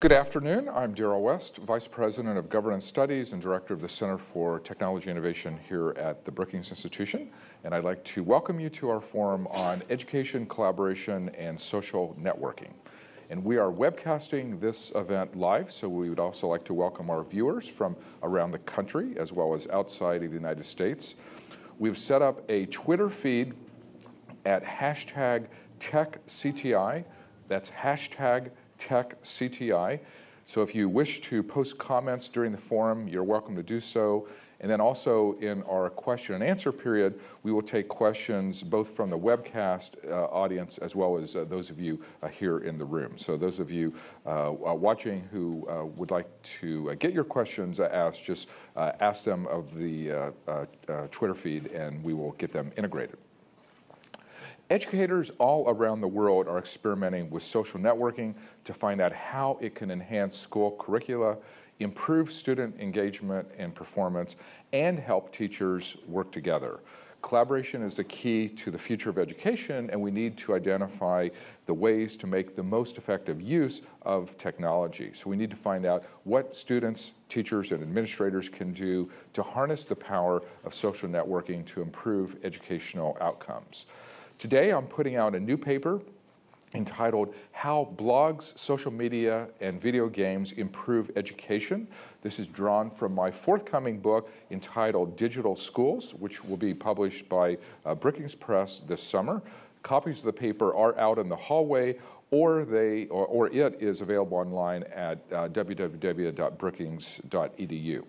Good afternoon. I'm Darrell West, Vice President of Governance Studies and Director of the Center for Technology Innovation here at the Brookings Institution. And I'd like to welcome you to our forum on education, collaboration, and social networking. And we are webcasting this event live, so we would also like to welcome our viewers from around the country as well as outside of the United States. We've set up a Twitter feed at #TechCTI. That's #TechCTI. So if you wish to post comments during the forum, you're welcome to do so. And then also in our question and answer period, we will take questions both from the webcast audience as well as those of you here in the room. So those of you watching who would like to get your questions asked, just ask them of the Twitter feed and we will get them integrated. Educators all around the world are experimenting with social networking to find out how it can enhance school curricula, improve student engagement and performance, and help teachers work together. Collaboration is the key to the future of education, and we need to identify the ways to make the most effective use of technology. So we need to find out what students, teachers, and administrators can do to harness the power of social networking to improve educational outcomes. Today, I'm putting out a new paper entitled How Blogs, Social Media, and Video Games Improve Education. This is drawn from my forthcoming book entitled Digital Schools, which will be published by Brookings Press this summer. Copies of the paper are out in the hallway, or it is available online at www.brookings.edu.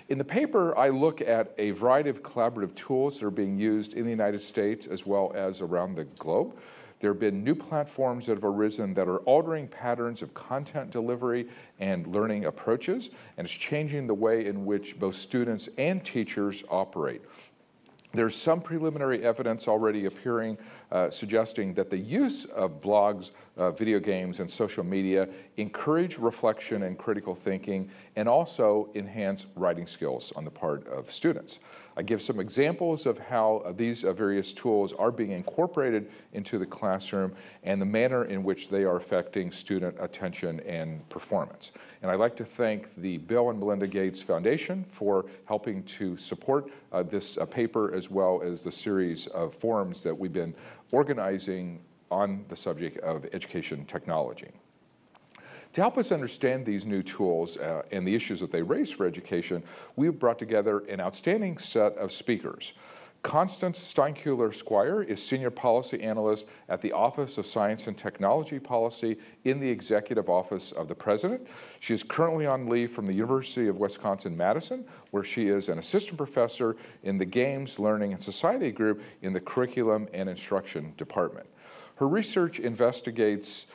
In the paper, I look at a variety of collaborative tools that are being used in the United States as well as around the globe. There have been new platforms that have arisen that are altering patterns of content delivery and learning approaches, and it's changing the way in which both students and teachers operate. There's some preliminary evidence already appearing suggesting that the use of blogs, video games, and social media encourage reflection and critical thinking and also enhance writing skills on the part of students. I give some examples of how these various tools are being incorporated into the classroom and the manner in which they are affecting student attention and performance. And I'd like to thank the Bill and Melinda Gates Foundation for helping to support this paper as well as the series of forums that we've been organizing on the subject of education technology. To help us understand these new tools and the issues that they raise for education, we've brought together an outstanding set of speakers. Constance Steinkuehler-Squire is Senior Policy Analyst at the Office of Science and Technology Policy in the Executive Office of the President. She is currently on leave from the University of Wisconsin-Madison, where she is an assistant professor in the Games, Learning, and Society group in the Curriculum and Instruction Department. Her research investigates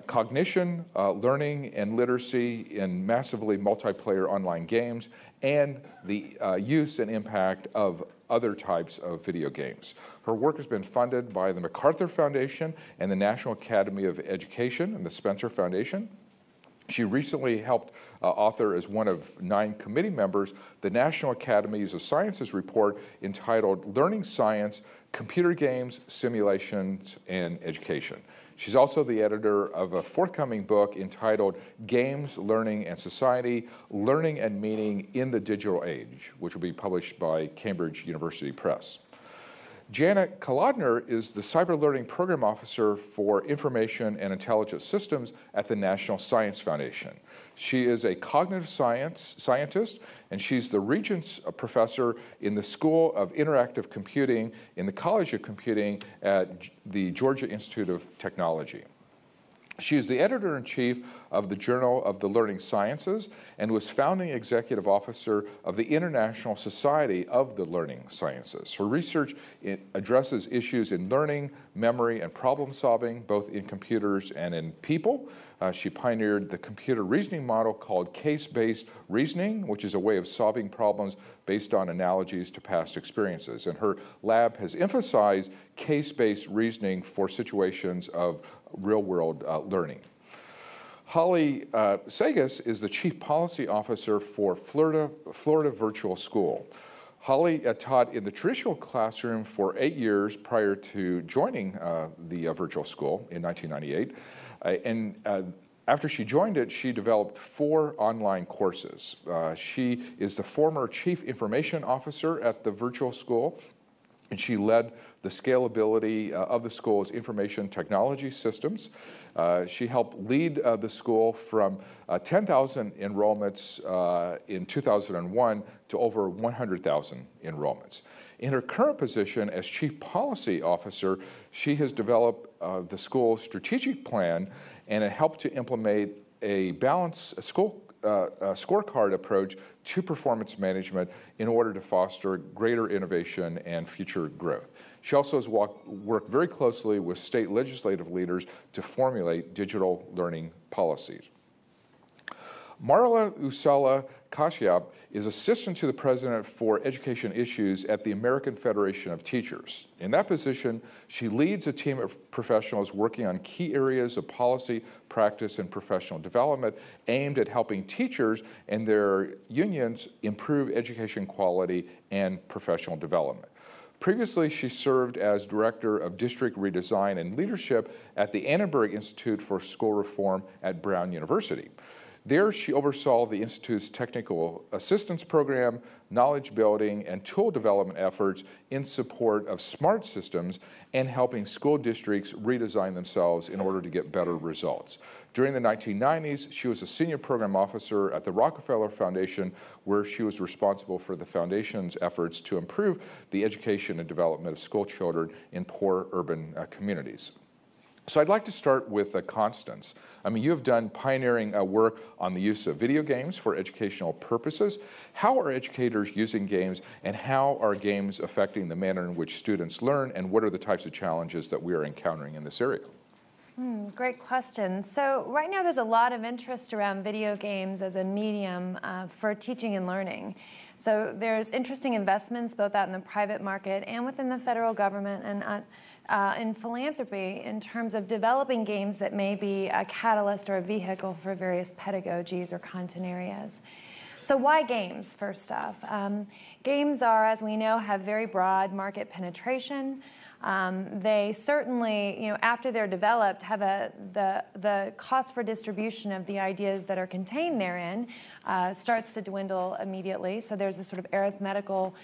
cognition, learning, and literacy in massively multiplayer online games, and the use and impact of other types of video games. Her work has been funded by the MacArthur Foundation and the National Academy of Education and the Spencer Foundation. She recently helped author, as one of 9 committee members, the National Academies of Sciences report entitled Learning Science, Computer Games, Simulations, and Education. She's also the editor of a forthcoming book entitled Games, Learning, and Society, Learning and Meaning in the Digital Age, which will be published by Cambridge University Press. Janet Kolodner is the Cyber Learning Program Officer for Information and Intelligence Systems at the National Science Foundation. She is a cognitive scientist, and she's the Regents Professor in the School of Interactive Computing in the College of Computing at the Georgia Institute of Technology. She is the editor-in-chief of the Journal of the Learning Sciences and was founding executive officer of the International Society of the Learning Sciences. Her research addresses issues in learning, memory, and problem solving, both in computers and in people. She pioneered the computer reasoning model called case-based reasoning, which is a way of solving problems based on analogies to past experiences. And her lab has emphasized case-based reasoning for situations of real-world learning. Holly Sagas is the Chief Policy Officer for Florida Virtual School. Holly taught in the traditional classroom for 8 years prior to joining the virtual school in 1998. After she joined it, she developed 4 online courses. She is the former Chief Information Officer at the virtual school, and she led the scalability of the school's information technology systems. She helped lead the school from 10,000 enrollments in 2001 to over 100,000 enrollments. In her current position as Chief Policy Officer, she has developed the school's strategic plan and it helped to implement a balanced scorecard approach to performance management in order to foster greater innovation and future growth. She also has worked very closely with state legislative leaders to formulate digital learning policies. Marla Usala Kashyap is Assistant to the President for Education Issues at the American Federation of Teachers. In that position, she leads a team of professionals working on key areas of policy, practice, and professional development aimed at helping teachers and their unions improve education quality and professional development. Previously, she served as Director of District Redesign and Leadership at the Annenberg Institute for School Reform at Brown University. There, she oversaw the Institute's technical assistance program, knowledge building, and tool development efforts in support of smart systems and helping school districts redesign themselves in order to get better results. During the 1990s, she was a senior program officer at the Rockefeller Foundation, where she was responsible for the foundation's efforts to improve the education and development of school children in poor urban communities. So I'd like to start with Constance. I mean, you have done pioneering work on the use of video games for educational purposes. How are educators using games, and how are games affecting the manner in which students learn, and what are the types of challenges that we are encountering in this area? Great question. So right now there's a lot of interest around video games as a medium for teaching and learning. So there's interesting investments both out in the private market and within the federal government and in philanthropy in terms of developing games that may be a catalyst or a vehicle for various pedagogies or content areas. So why games, first off? Games are, as we know, have very broad market penetration. They certainly, after they're developed, have the cost for distribution of the ideas that are contained therein starts to dwindle immediately. So there's a sort of arithmetical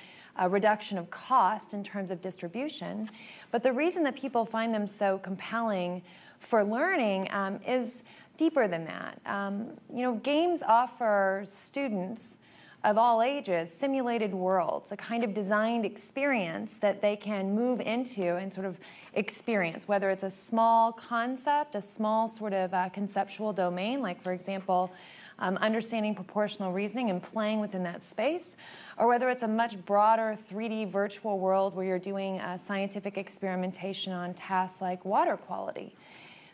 reduction of cost in terms of distribution. But the reason that people find them so compelling for learning is deeper than that. Games offer students of all ages simulated worlds, a kind of designed experience that they can move into and sort of experience, whether it's a small concept, a small sort of conceptual domain, like for example, understanding proportional reasoning and playing within that space, or whether it's a much broader 3D virtual world where you're doing scientific experimentation on tasks like water quality.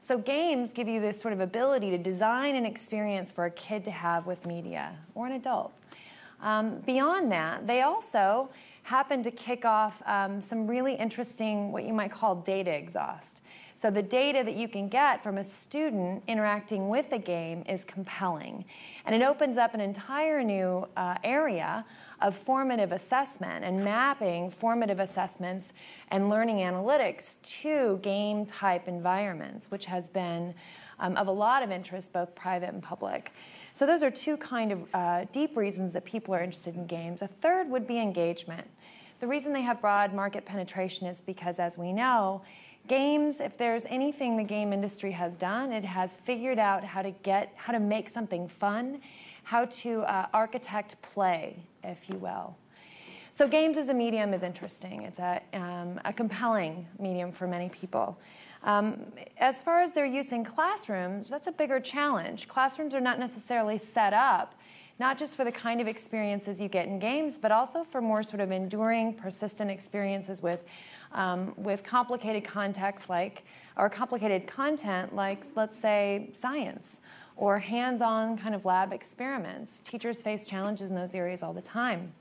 So games give you this sort of ability to design an experience for a kid to have with media, or an adult. Beyond that, they also happen to kick off some really interesting, what you might call data exhaust. So the data that you can get from a student interacting with a game is compelling. And it opens up an entire new area of formative assessment and mapping formative assessments and learning analytics to game-type environments, which has been of a lot of interest, both private and public. So those are two kind of deep reasons that people are interested in games. A third would be engagement. The reason they have broad market penetration is because, as we know, games, if there's anything the game industry has done, it has figured out how to make something fun, how to architect play, if you will. So games as a medium is interesting. It's a compelling medium for many people. As far as their use in classrooms, that's a bigger challenge. Classrooms are not necessarily set up, not just for the kind of experiences you get in games, but also for more sort of enduring, persistent experiences with complicated contexts or complicated content like, let's say, science or hands-on kind of lab experiments. Teachers face challenges in those areas all the time.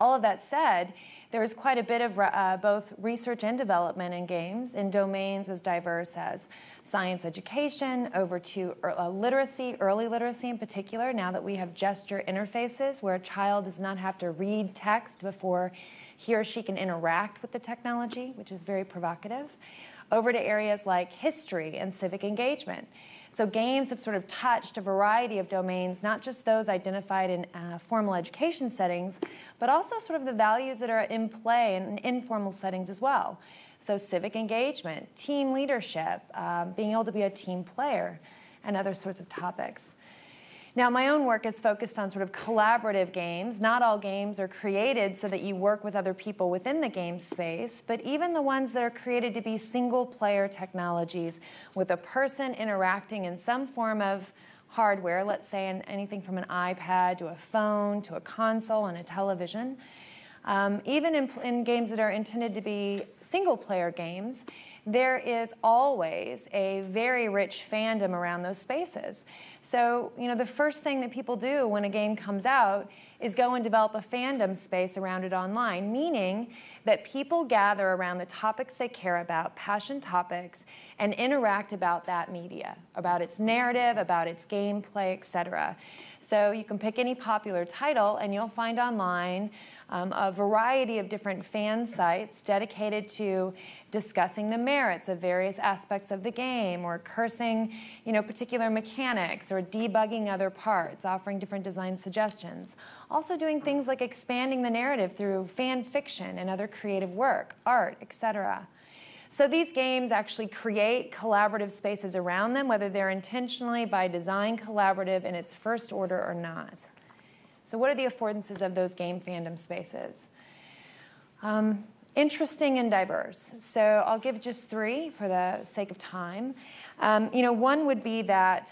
All of that said, there is quite a bit of both research and development in games in domains as diverse as science education, over to literacy, early literacy in particular, now that we have gesture interfaces where a child does not have to read text before he or she can interact with the technology, which is very provocative. over to areas like history and civic engagement. So games have sort of touched a variety of domains, not just those identified in formal education settings, but also sort of the values that are in play in informal settings as well. So civic engagement, team leadership, being able to be a team player, and other sorts of topics. Now, my own work is focused on sort of collaborative games. Not all games are created so that you work with other people within the game space, but even the ones that are created to be single-player technologies with a person interacting in some form of hardware, let's say anything from an iPad to a phone to a console and a television. Even in games that are intended to be single-player games, there is always a very rich fandom around those spaces. So, the first thing that people do when a game comes out is go and develop a fandom space around it online, meaning that people gather around the topics they care about, passion topics, and interact about that media, about its narrative, about its gameplay, etc. So you can pick any popular title and you'll find online a variety of different fan sites dedicated to discussing the merits of various aspects of the game, or cursing, particular mechanics, or debugging other parts, offering different design suggestions. Also doing things like expanding the narrative through fan fiction and other creative work, art, etc. So these games actually create collaborative spaces around them, whether they're intentionally by design collaborative in its first order or not. So what are the affordances of those game fandom spaces? Interesting and diverse. So I'll give just three for the sake of time. One would be that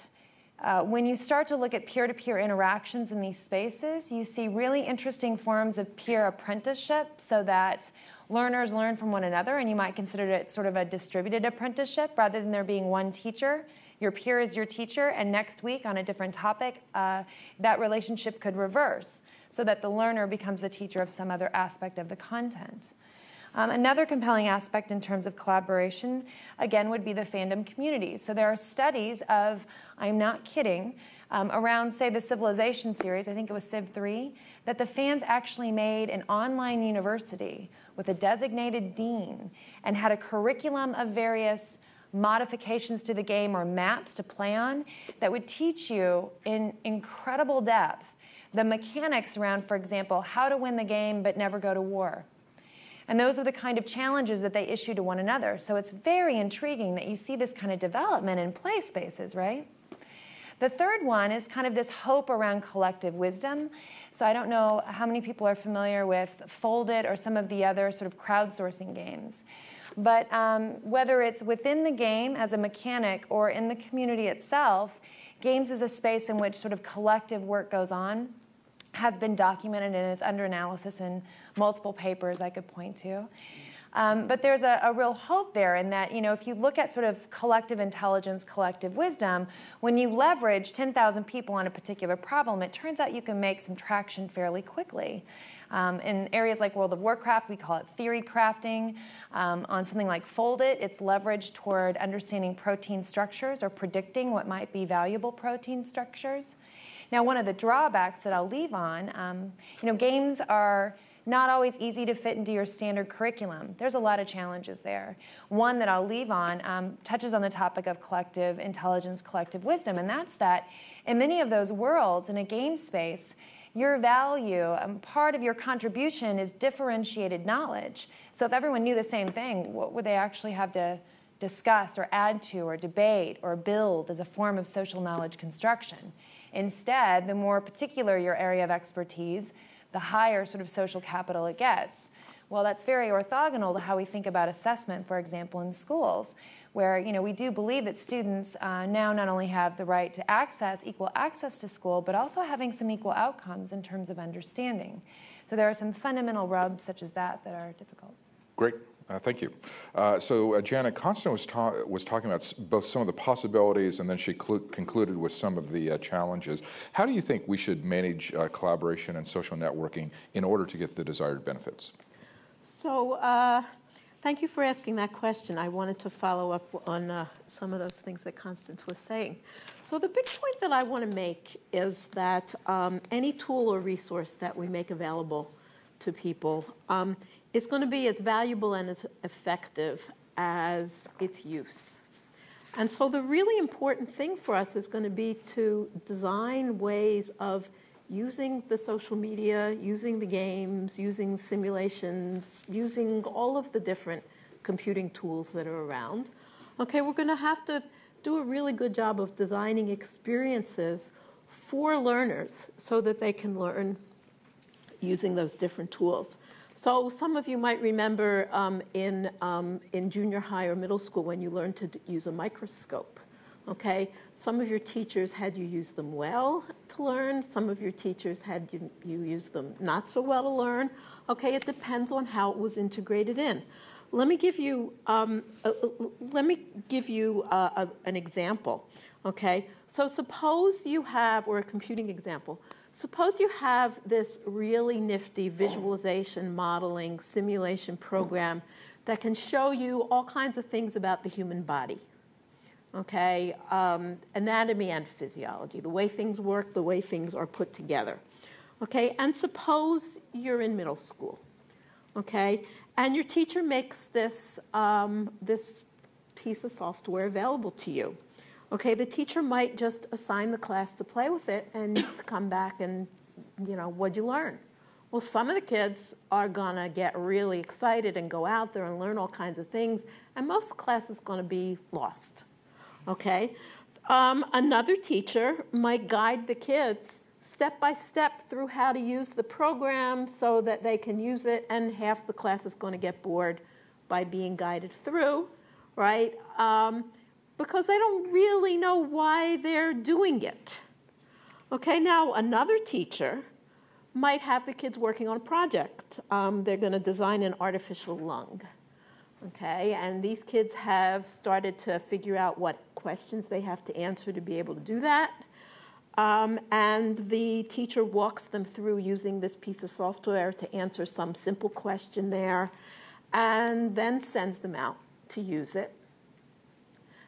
when you start to look at peer-to-peer interactions in these spaces, you see really interesting forms of peer apprenticeship, so that learners learn from one another, and you might consider it sort of a distributed apprenticeship rather than there being one teacher. Your peer is your teacher, and next week on a different topic, that relationship could reverse so that the learner becomes a teacher of some other aspect of the content. Another compelling aspect in terms of collaboration, again, would be the fandom community. So there are studies of, I'm not kidding, around, say, the Civilization series, I think it was Civ 3, that the fans actually made an online university with a designated dean and had a curriculum of various modifications to the game or maps to play on that would teach you in incredible depth the mechanics around, for example, how to win the game but never go to war. And those are the kind of challenges that they issue to one another. So it's very intriguing that you see this kind of development in play spaces, right? The third one is kind of this hope around collective wisdom. So I don't know how many people are familiar with Foldit or some of the other sort of crowdsourcing games. But whether it's within the game as a mechanic or in the community itself, games is a space in which sort of collective work goes on, has been documented and is under analysis in multiple papers I could point to. But there's a real hope there in that, if you look at sort of collective intelligence, collective wisdom, when you leverage 10,000 people on a particular problem, it turns out you can make some traction fairly quickly. In areas like World of Warcraft, we call it theory crafting. On something like Foldit, it's leveraged toward understanding protein structures or predicting what might be valuable protein structures. Now, one of the drawbacks that I'll leave on, games are not always easy to fit into your standard curriculum. There's a lot of challenges there. One that I'll leave on touches on the topic of collective intelligence, collective wisdom, and that's that in many of those worlds in a game space, your value, part of your contribution is differentiated knowledge. So if everyone knew the same thing, what would they actually have to discuss or add to or debate or build as a form of social knowledge construction? Instead, the more particular your area of expertise, the higher sort of social capital it gets. Well, that's very orthogonal to how we think about assessment, for example, in schools, where we do believe that students now not only have the right to equal access to school, but also having some equal outcomes in terms of understanding. So there are some fundamental rubs such as that are difficult. Great. Thank you. So Janet, Constance was talking about both some of the possibilities, and then she concluded with some of the challenges. How do you think we should manage collaboration and social networking in order to get the desired benefits? So thank you for asking that question. I wanted to follow up on some of those things that Constance was saying. So the big point that I want to make is that any tool or resource that we make available to people is going to be as valuable and as effective as its use. And so the really important thing for us is going to be to design ways of using the social media, using the games, using simulations, using all of the different computing tools that are around. Okay, we're going to have to do a really good job of designing experiences for learners so that they can learn using those different tools. So some of you might remember in junior high or middle school when you learned to use a microscope. Okay, some of your teachers had you use them well to learn. Some of your teachers had you use them not so well to learn. Okay, it depends on how it was integrated in. Let me give you an example. Okay, so suppose you have, or a computing example. Suppose you have this really nifty visualization, modeling, simulation program that can show you all kinds of things about the human body. Okay, anatomy and physiology, the way things work, the way things are put together. Okay, and suppose you're in middle school. Okay, and your teacher makes this, this piece of software available to you. Okay, the teacher might just assign the class to play with it and to come back and, what'd you learn? Well, some of the kids are gonna get really excited and go out there and learn all kinds of things, and most class is gonna be lost. Okay, another teacher might guide the kids step by step through how to use the program so that they can use it, and half the class is going to get bored by being guided through, right? Because they don't really know why they're doing it. Okay, now another teacher might have the kids working on a project. They're going to design an artificial lung. Okay, and these kids have started to figure out what questions they have to answer to be able to do that. And the teacher walks them through using this piece of software to answer some simple question there, and then sends them out to use it.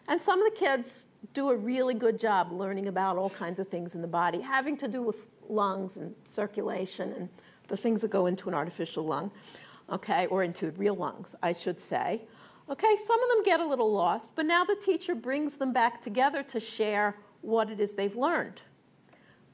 And some of the kids do a really good job learning about all kinds of things in the body, having to do with lungs and circulation and the things that go into an artificial lung. Okay, or into real lungs, I should say. Okay, some of them get a little lost, but now the teacher brings them back together to share what it is they've learned.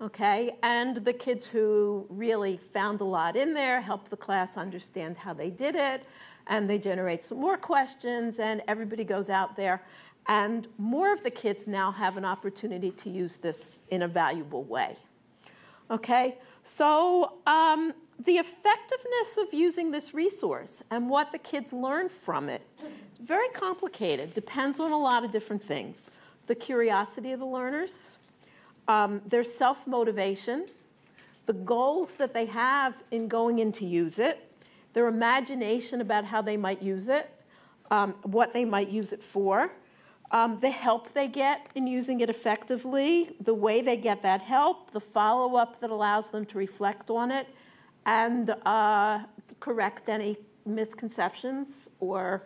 Okay, and the kids who really found a lot in there help the class understand how they did it, and they generate some more questions, and everybody goes out there, and more of the kids now have an opportunity to use this in a valuable way. Okay, so the effectiveness of using this resource and what the kids learn from it is very complicated. Depends on a lot of different things. The curiosity of the learners, their self-motivation, the goals that they have in going in to use it, their imagination about how they might use it, what they might use it for, the help they get in using it effectively, the way they get that help, the follow-up that allows them to reflect on it, and correct any misconceptions or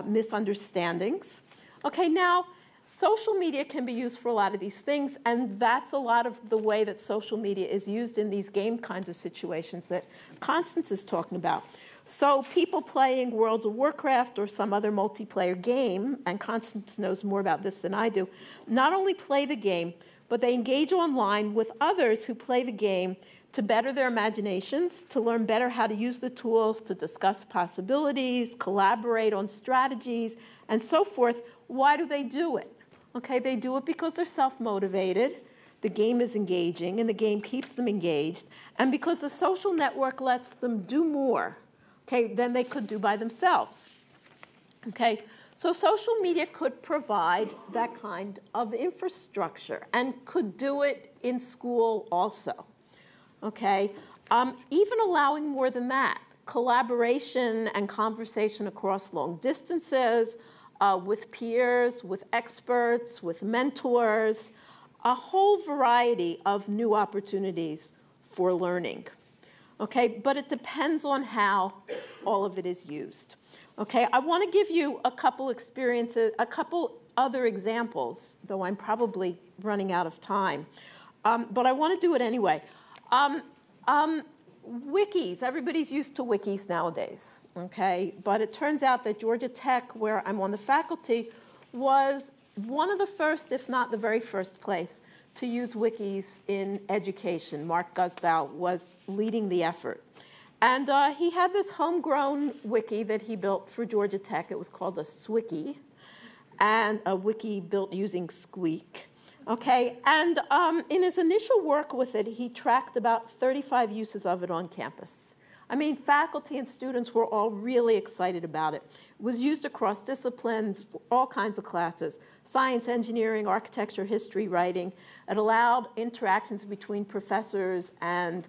misunderstandings. Okay, now, social media can be used for a lot of these things, and that's a lot of the way that social media is used in these game kinds of situations that Constance is talking about. So people playing World of Warcraft or some other multiplayer game, and Constance knows more about this than I do, not only play the game, but they engage online with others who play the game to better their imaginations, to learn better how to use the tools, to discuss possibilities, collaborate on strategies, and so forth. Why do they do it? Okay, they do it because they're self-motivated, the game is engaging, and the game keeps them engaged, and because the social network lets them do more, okay, than they could do by themselves. Okay, so social media could provide that kind of infrastructure and could do it in school also. Okay, even allowing more than that, collaboration and conversation across long distances, with peers, with experts, with mentors, a whole variety of new opportunities for learning. Okay, but it depends on how all of it is used. Okay, I want to give you a couple experiences, a couple other examples, though I'm probably running out of time, but I want to do it anyway. Wikis, everybody's used to wikis nowadays, okay? But it turns out that Georgia Tech, where I'm on the faculty, was one of the first, if not the very first place, to use wikis in education. Mark Guzdow was leading the effort. And he had this homegrown wiki that he built for Georgia Tech. It was called a Swiki, and a wiki built using Squeak. Okay, and in his initial work with it, he tracked about 35 uses of it on campus. I mean, faculty and students were all really excited about it. It was used across disciplines, all kinds of classes: science, engineering, architecture, history, writing. It allowed interactions between professors and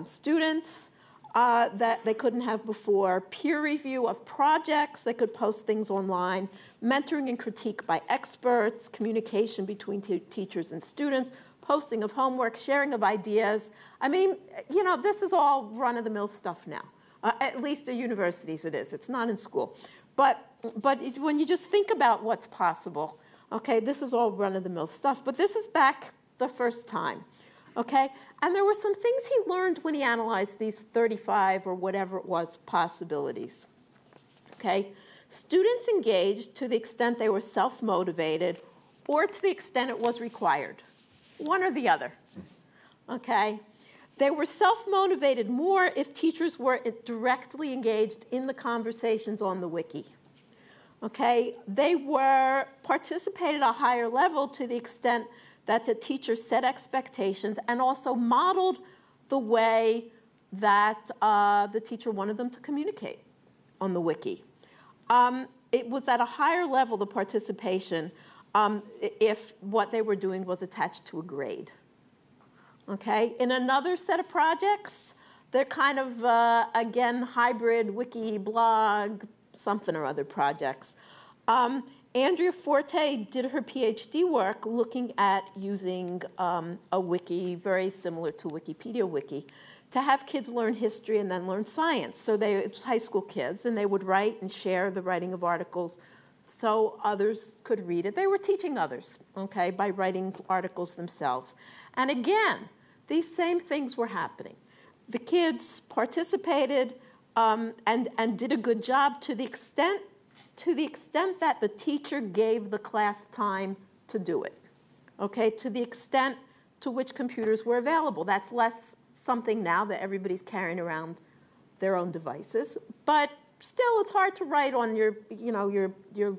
students that they couldn't have before, peer review of projects, they could post things online, mentoring and critique by experts, communication between teachers and students, posting of homework, sharing of ideas. I mean, you know, this is all run-of-the-mill stuff now. At least at universities it is. It's not in school. But when you just think about what's possible, okay, this is all run-of-the-mill stuff. But this is back the first time. Okay? And there were some things he learned when he analyzed these 35 or whatever it was possibilities. Okay? Students engaged to the extent they were self-motivated or to the extent it was required. One or the other. Okay? They were self-motivated more if teachers were directly engaged in the conversations on the wiki. Okay? They were participated at a higher level to the extent that the teacher set expectations and also modeled the way that the teacher wanted them to communicate on the wiki. It was at a higher level, the participation, if what they were doing was attached to a grade. Okay? In another set of projects, they're kind of, again, hybrid wiki, blog, something or other projects. Andrea Forte did her PhD work looking at using a wiki very similar to Wikipedia Wiki to have kids learn history and then learn science. So it was high school kids, and they would write and share the writing of articles so others could read it. They were teaching others, okay, by writing articles themselves. And again, these same things were happening. The kids participated and did a good job to the extent that the teacher gave the class time to do it, okay, to the extent to which computers were available. That's less something now that everybody's carrying around their own devices, but still it's hard to write on your, you know, your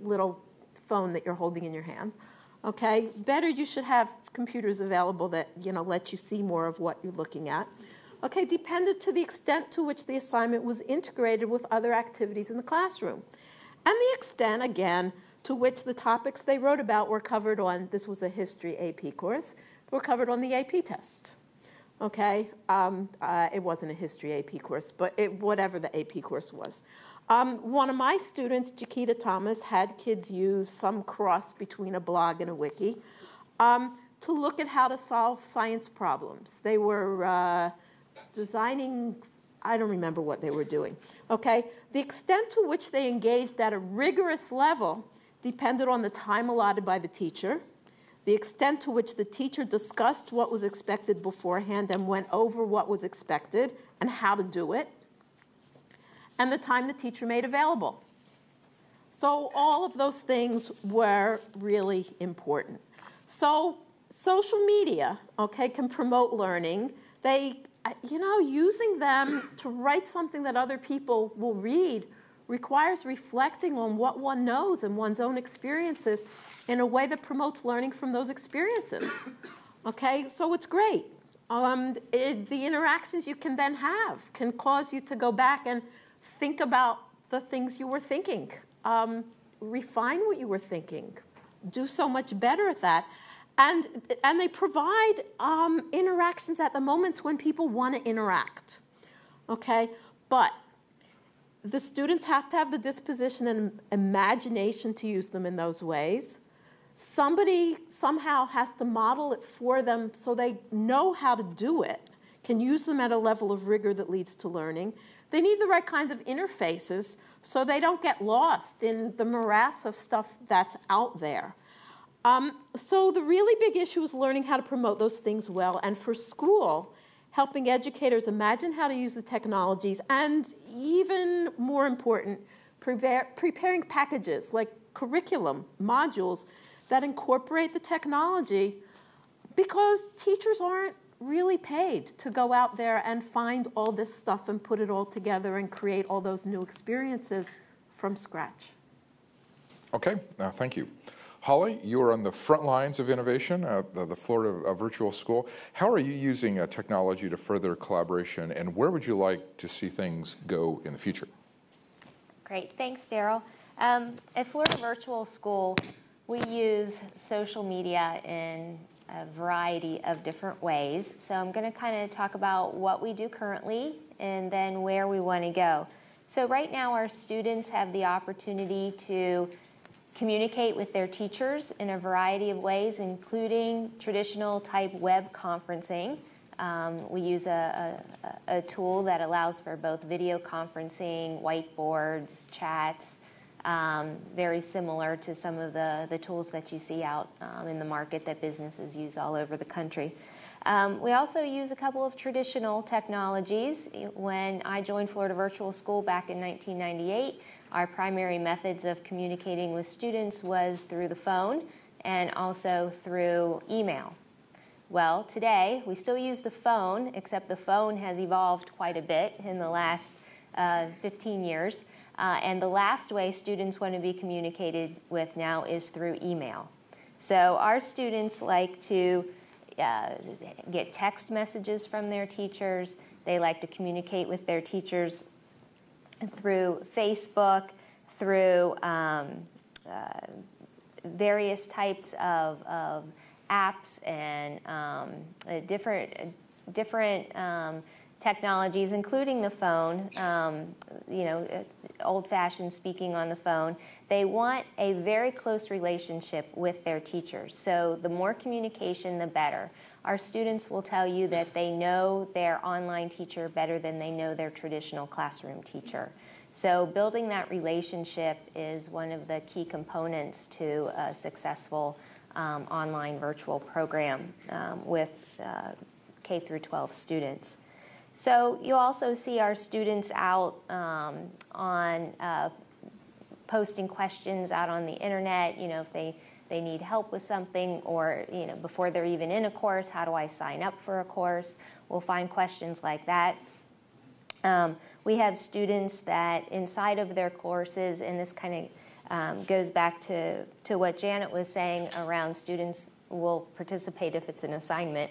little phone that you're holding in your hand, okay? Better you should have computers available that, you know, let you see more of what you're looking at. Okay, depended to the extent to which the assignment was integrated with other activities in the classroom. And the extent, again, to which the topics they wrote about were covered on, this was a history AP course, were covered on the AP test. Okay, it wasn't a history AP course, but whatever the AP course was. One of my students, Chiquita Thomas, had kids use some cross between a blog and a wiki to look at how to solve science problems. They were designing, I don't remember what they were doing, okay? The extent to which they engaged at a rigorous level depended on the time allotted by the teacher, the extent to which the teacher discussed what was expected beforehand and went over what was expected and how to do it, and the time the teacher made available. So all of those things were really important. So social media, okay, can promote learning. They, you know, using them to write something that other people will read requires reflecting on what one knows and one's own experiences in a way that promotes learning from those experiences. Okay, so it's great. The interactions you can then have can cause you to go back and think about the things you were thinking, refine what you were thinking, do so much better at that. And they provide interactions at the moments when people want to interact, okay? But the students have to have the disposition and imagination to use them in those ways. Somebody somehow has to model it for them so they know how to do it, can use them at a level of rigor that leads to learning. They need the right kinds of interfaces so they don't get lost in the morass of stuff that's out there. So the really big issue is learning how to promote those things well, and for school, helping educators imagine how to use the technologies, and even more important, preparing packages like curriculum, modules that incorporate the technology, because teachers aren't really paid to go out there and find all this stuff and put it all together and create all those new experiences from scratch. Okay, thank you. Holly, you are on the front lines of innovation at the Florida Virtual School. How are you using technology to further collaboration, and where would you like to see things go in the future? Great, thanks, Daryl. At Florida Virtual School, we use social media in a variety of different ways. So I'm going to kind of talk about what we do currently and then where we want to go. So right now, our students have the opportunity to communicate with their teachers in a variety of ways, including traditional type web conferencing. We use a tool that allows for both video conferencing, whiteboards, chats, very similar to some of the tools that you see out in the market that businesses use all over the country. We also use a couple of traditional technologies. When I joined Florida Virtual School back in 1998, our primary methods of communicating with students was through the phone and also through email. Well, today we still use the phone, except the phone has evolved quite a bit in the last 15 years. And the last way students want to be communicated with now is through email. So our students like to get text messages from their teachers. They like to communicate with their teachers through Facebook, through various types of apps and different technologies, including the phone, old-fashioned speaking on the phone. They want a very close relationship with their teachers. So the more communication, the better. Our students will tell you that they know their online teacher better than they know their traditional classroom teacher. So building that relationship is one of the key components to a successful online virtual program with K through 12 students. So you also see our students out on posting questions out on the internet, if they need help with something, or before they're even in a course, how do I sign up for a course? We'll find questions like that. We have students that inside of their courses, and this kind of goes back to what Janet was saying around students will participate if it's an assignment.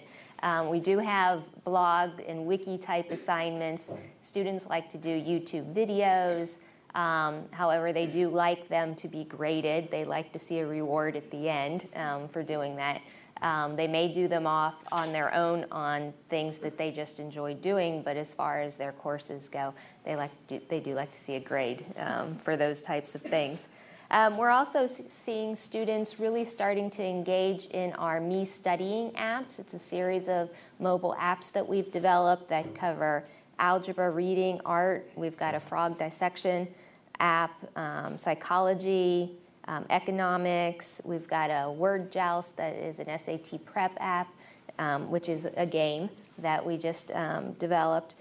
We do have blog and wiki type assignments. Students like to do YouTube videos. However, they do like them to be graded. They like to see a reward at the end for doing that. They may do them off on their own on things that they just enjoy doing, but as far as their courses go, they do like to see a grade for those types of things. We're also seeing students really starting to engage in our Me Studying apps. It's a series of mobile apps that we've developed that cover algebra, reading, art. We've got a frog dissection app, psychology, economics. We've got a word joust that is an SAT prep app, which is a game that we just developed.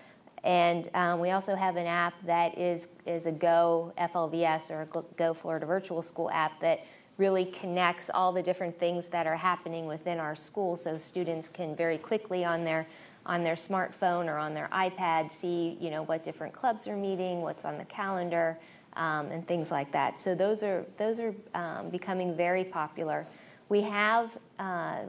And we also have an app that is a Go FLVS, or a Go Florida Virtual School app, that really connects all the different things that are happening within our school, so students can very quickly on their smartphone or on their iPad see what different clubs are meeting, what's on the calendar, and things like that. So those are becoming very popular. We have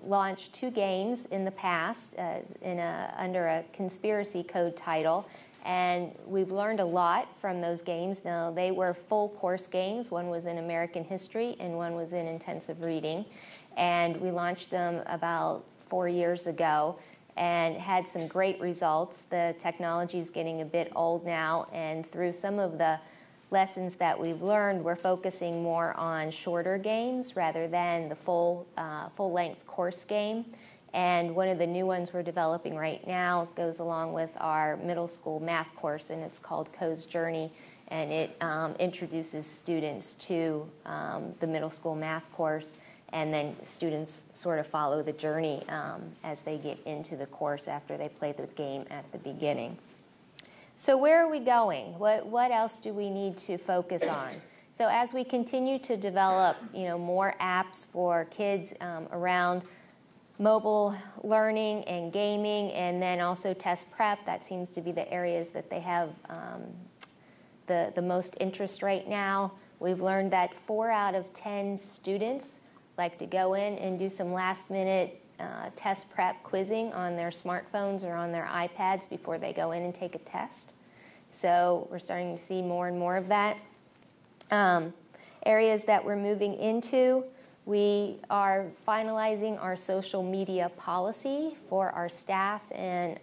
launched 2 games in the past under a conspiracy code title, and we've learned a lot from those games. Now, they were full course games. One was in American history and one was in intensive reading. And we launched them about 4 years ago and had some great results. The technology is getting a bit old now, and through some of the lessons that we've learned, we're focusing more on shorter games rather than the full-length course game. And one of the new ones we're developing right now goes along with our middle school math course, and it's called Co's Journey, and it introduces students to the middle school math course and then students sort of follow the journey as they get into the course after they play the game at the beginning. So where are we going? What else do we need to focus on? So as we continue to develop, more apps for kids around mobile learning and gaming, and then also test prep, that seems to be the areas that they have the most interest right now. We've learned that 4 out of 10 students like to go in and do some last-minute test prep quizzing on their smartphones or on their iPads before they go in and take a test. So we're starting to see more and more of that. Areas that we're moving into, we are finalizing our social media policy for our staff and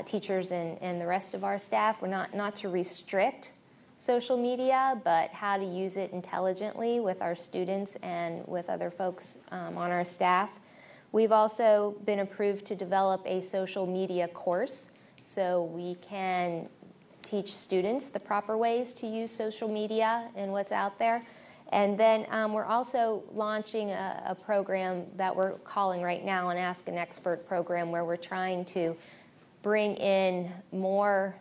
teachers and the rest of our staff. We're not to restrict social media, but how to use it intelligently with our students and with other folks on our staff. We've also been approved to develop a social media course so we can teach students the proper ways to use social media and what's out there. And then we're also launching a program that we're calling right now an Ask an Expert program, where we're trying to bring in more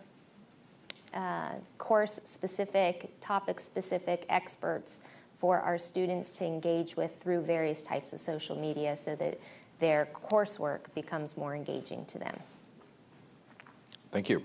course-specific, topic-specific experts for our students to engage with through various types of social media so that their coursework becomes more engaging to them. Thank you.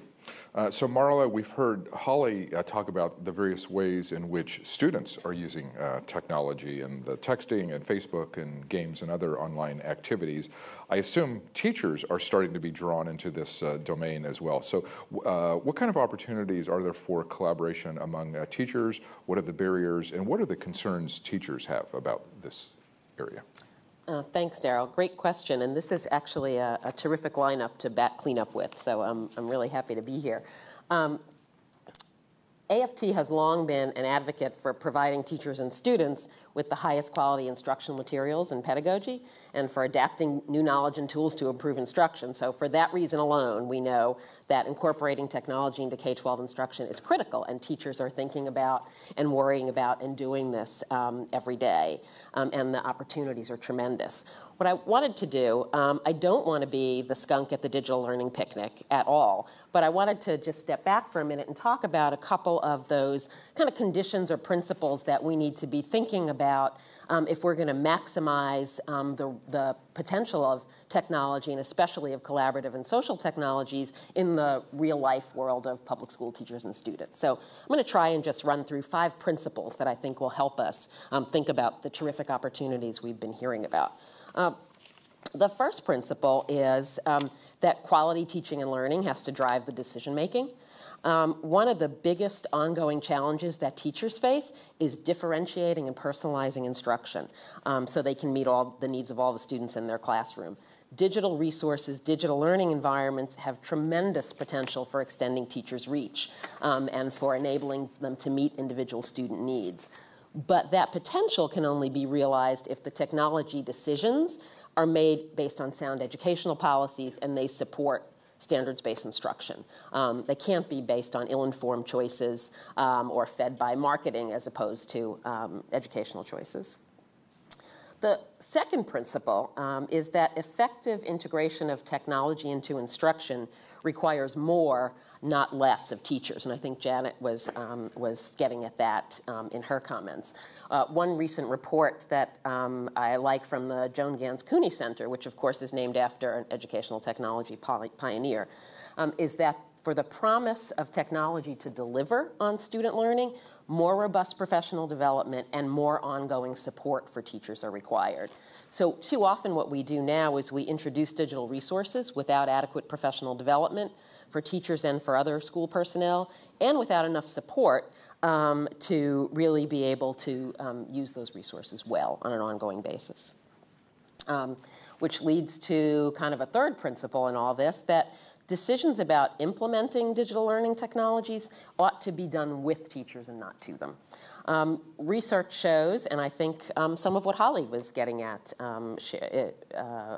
So Marla, we've heard Holly talk about the various ways in which students are using technology and the texting and Facebook and games and other online activities. I assume teachers are starting to be drawn into this domain as well. So what kind of opportunities are there for collaboration among teachers? What are the barriers, and what are the concerns teachers have about this area? Thanks, Daryl. Great question, and this is actually a terrific lineup to clean up with, so I'm really happy to be here. AFT has long been an advocate for providing teachers and students with the highest quality instructional materials and pedagogy, and for adapting new knowledge and tools to improve instruction. So for that reason alone, we know that incorporating technology into K-12 instruction is critical, and teachers are thinking about and worrying about and doing this every day, and the opportunities are tremendous. What I wanted to do, I don't want to be the skunk at the digital learning picnic at all, but I wanted to just step back for a minute and talk about a couple of those kind of conditions or principles that we need to be thinking about if we're going to maximize the potential of technology, and especially of collaborative and social technologies, in the real-life world of public school teachers and students. So I'm going to try and just run through 5 principles that I think will help us think about the terrific opportunities we've been hearing about. The first principle is that quality teaching and learning has to drive the decision-making. One of the biggest ongoing challenges that teachers face is differentiating and personalizing instruction so they can meet all the needs of all the students in their classroom. Digital resources, digital learning environments have tremendous potential for extending teachers' reach and for enabling them to meet individual student needs. But that potential can only be realized if the technology decisions are made based on sound educational policies and they support standards-based instruction. They can't be based on ill-informed choices or fed by marketing as opposed to educational choices. The second principle is that effective integration of technology into instruction requires more, not less, of teachers. And I think Janet was getting at that in her comments. One recent report that I like from the Joan Gans Cooney Center, which of course is named after an educational technology pioneer, is that for the promise of technology to deliver on student learning, more robust professional development and more ongoing support for teachers are required. So too often what we do now is we introduce digital resources without adequate professional development for teachers and for other school personnel, and without enough support to really be able to use those resources well on an ongoing basis. Which leads to kind of a third principle in all this, that decisions about implementing digital learning technologies ought to be done with teachers and not to them. Research shows, and I think some of what Holly was getting at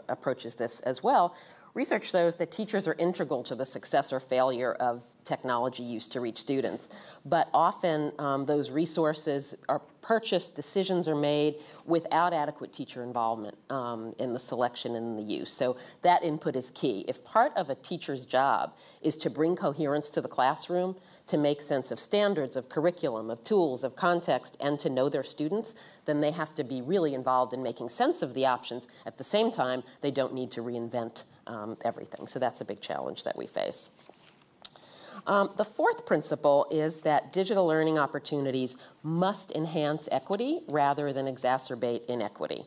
approaches this as well, research shows that teachers are integral to the success or failure of technology use to reach students. But often those resources are purchased, decisions are made without adequate teacher involvement in the selection and the use. So that input is key. If part of a teacher's job is to bring coherence to the classroom, to make sense of standards, of curriculum, of tools, of context, and to know their students, then they have to be really involved in making sense of the options. At the same time, they don't need to reinvent everything. So that's a big challenge that we face. The fourth principle is that digital learning opportunities must enhance equity rather than exacerbate inequity.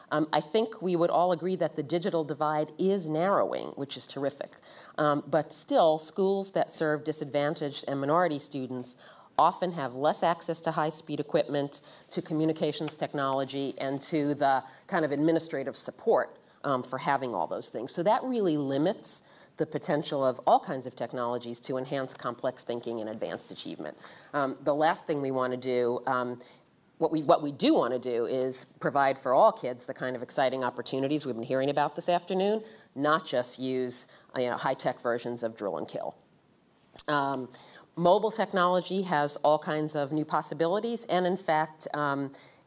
I think we would all agree that the digital divide is narrowing, which is terrific. But still, schools that serve disadvantaged and minority students often have less access to high-speed equipment, to communications technology, and to the kind of administrative support for having all those things. So that really limits the potential of all kinds of technologies to enhance complex thinking and advanced achievement. The last thing we want to do, what we do want to do is provide for all kids the kind of exciting opportunities we've been hearing about this afternoon, not just use high-tech versions of drill and kill. Mobile technology has all kinds of new possibilities, and in fact,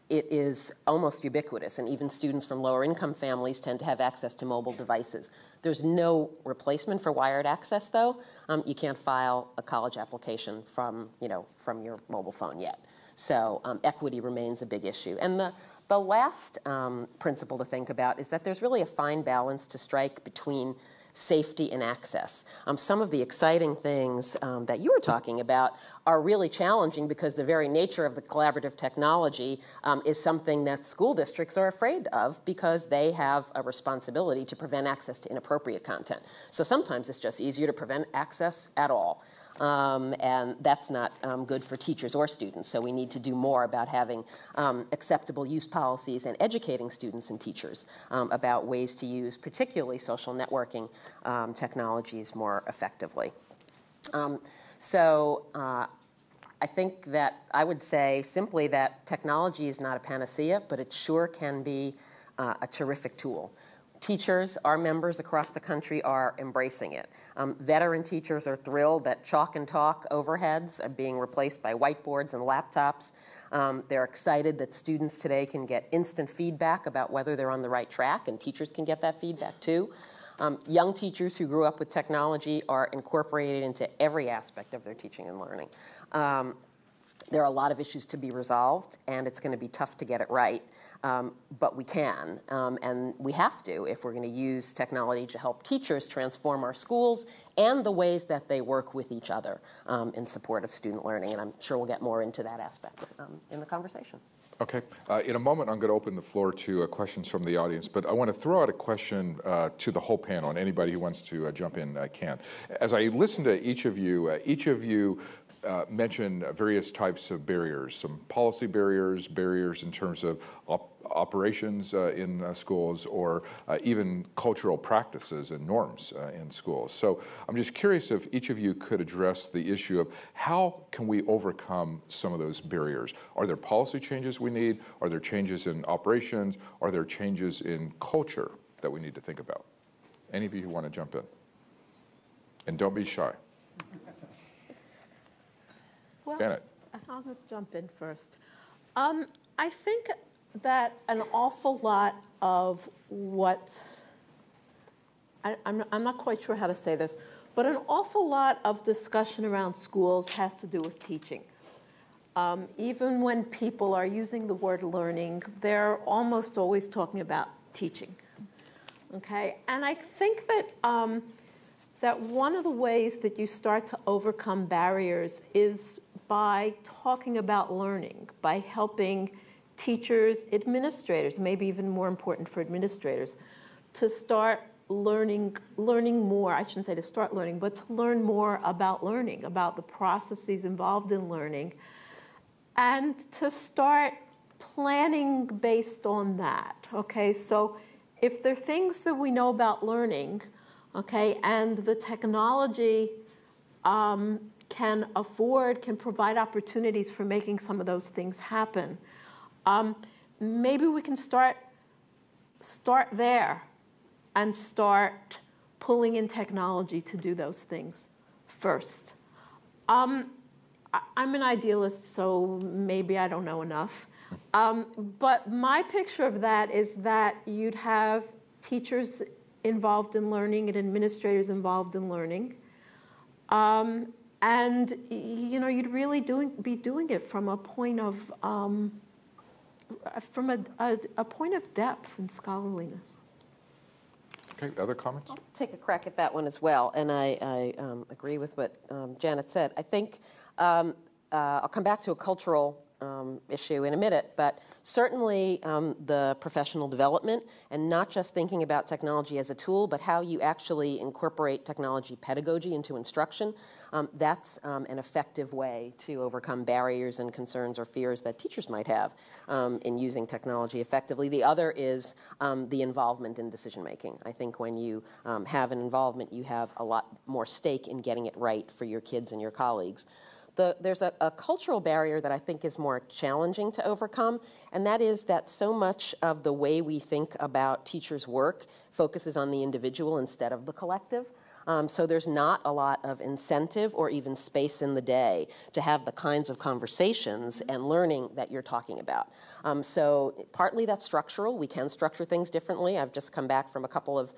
it is almost ubiquitous, and even students from lower income families tend to have access to mobile devices. There's no replacement for wired access, though. You can't file a college application from your mobile phone yet. So equity remains a big issue. And the last principle to think about is that there's really a fine balance to strike between safety and access. Some of the exciting things that you were talking about are really challenging because the very nature of the collaborative technology is something that school districts are afraid of because they have a responsibility to prevent access to inappropriate content. So sometimes it's just easier to prevent access at all. And that's not good for teachers or students. So we need to do more about having acceptable use policies and educating students and teachers about ways to use particularly social networking technologies more effectively. I think that I would say simply that technology is not a panacea, but it sure can be a terrific tool. Teachers, our members across the country, are embracing it. Veteran teachers are thrilled that chalk and talk overheads are being replaced by whiteboards and laptops. They're excited that students today can get instant feedback about whether they're on the right track, and teachers can get that feedback too. Young teachers who grew up with technology are incorporated into every aspect of their teaching and learning. There are a lot of issues to be resolved, and it's going to be tough to get it right. But we can, and we have to if we're going to use technology to help teachers transform our schools and the ways that they work with each other in support of student learning. And I'm sure we'll get more into that aspect in the conversation. Okay. In a moment, I'm going to open the floor to questions from the audience, but I want to throw out a question to the whole panel, and anybody who wants to jump in can. As I listen to each of you mention various types of barriers, some policy barriers, barriers in terms of operations in schools, or even cultural practices and norms in schools. So I'm just curious if each of you could address the issue of how can we overcome some of those barriers? Are there policy changes we need? Are there changes in operations? Are there changes in culture that we need to think about? Any of you who want to jump in? And don't be shy. Well, Janet. I'll jump in first. I think that an awful lot of what's, I'm not quite sure how to say this, but an awful lot of discussion around schools has to do with teaching. Even when people are using the word learning, they're almost always talking about teaching. Okay, and I think that that one of the ways that you start to overcome barriers is by talking about learning, by helping teachers, administrators, maybe even more important for administrators, to start learning more. I shouldn't say to start learning, but to learn more about learning, about the processes involved in learning, and to start planning based on that. Okay, so if there are things that we know about learning, okay, and the technology can provide opportunities for making some of those things happen, maybe we can start there and start pulling in technology to do those things first. I'm an idealist, so maybe I don't know enough. But my picture of that is that you'd have teachers involved in learning and administrators involved in learning. And you'd really be doing it from a point of a point of depth and scholarliness. Okay, other comments? I'll take a crack at that one as well, and I agree with what Janet said. I think I'll come back to a cultural issue in a minute, but certainly the professional development, and not just thinking about technology as a tool, but how you actually incorporate technology pedagogy into instruction. That's an effective way to overcome barriers and concerns or fears that teachers might have in using technology effectively. The other is the involvement in decision making. I think when you have an involvement, you have a lot more stake in getting it right for your kids and your colleagues. There's a cultural barrier that I think is more challenging to overcome, and that is that so much of the way we think about teachers' work focuses on the individual instead of the collective. So there's not a lot of incentive or even space in the day to have the kinds of conversations and learning that you're talking about. So partly that's structural. We can structure things differently. I've just come back from a couple of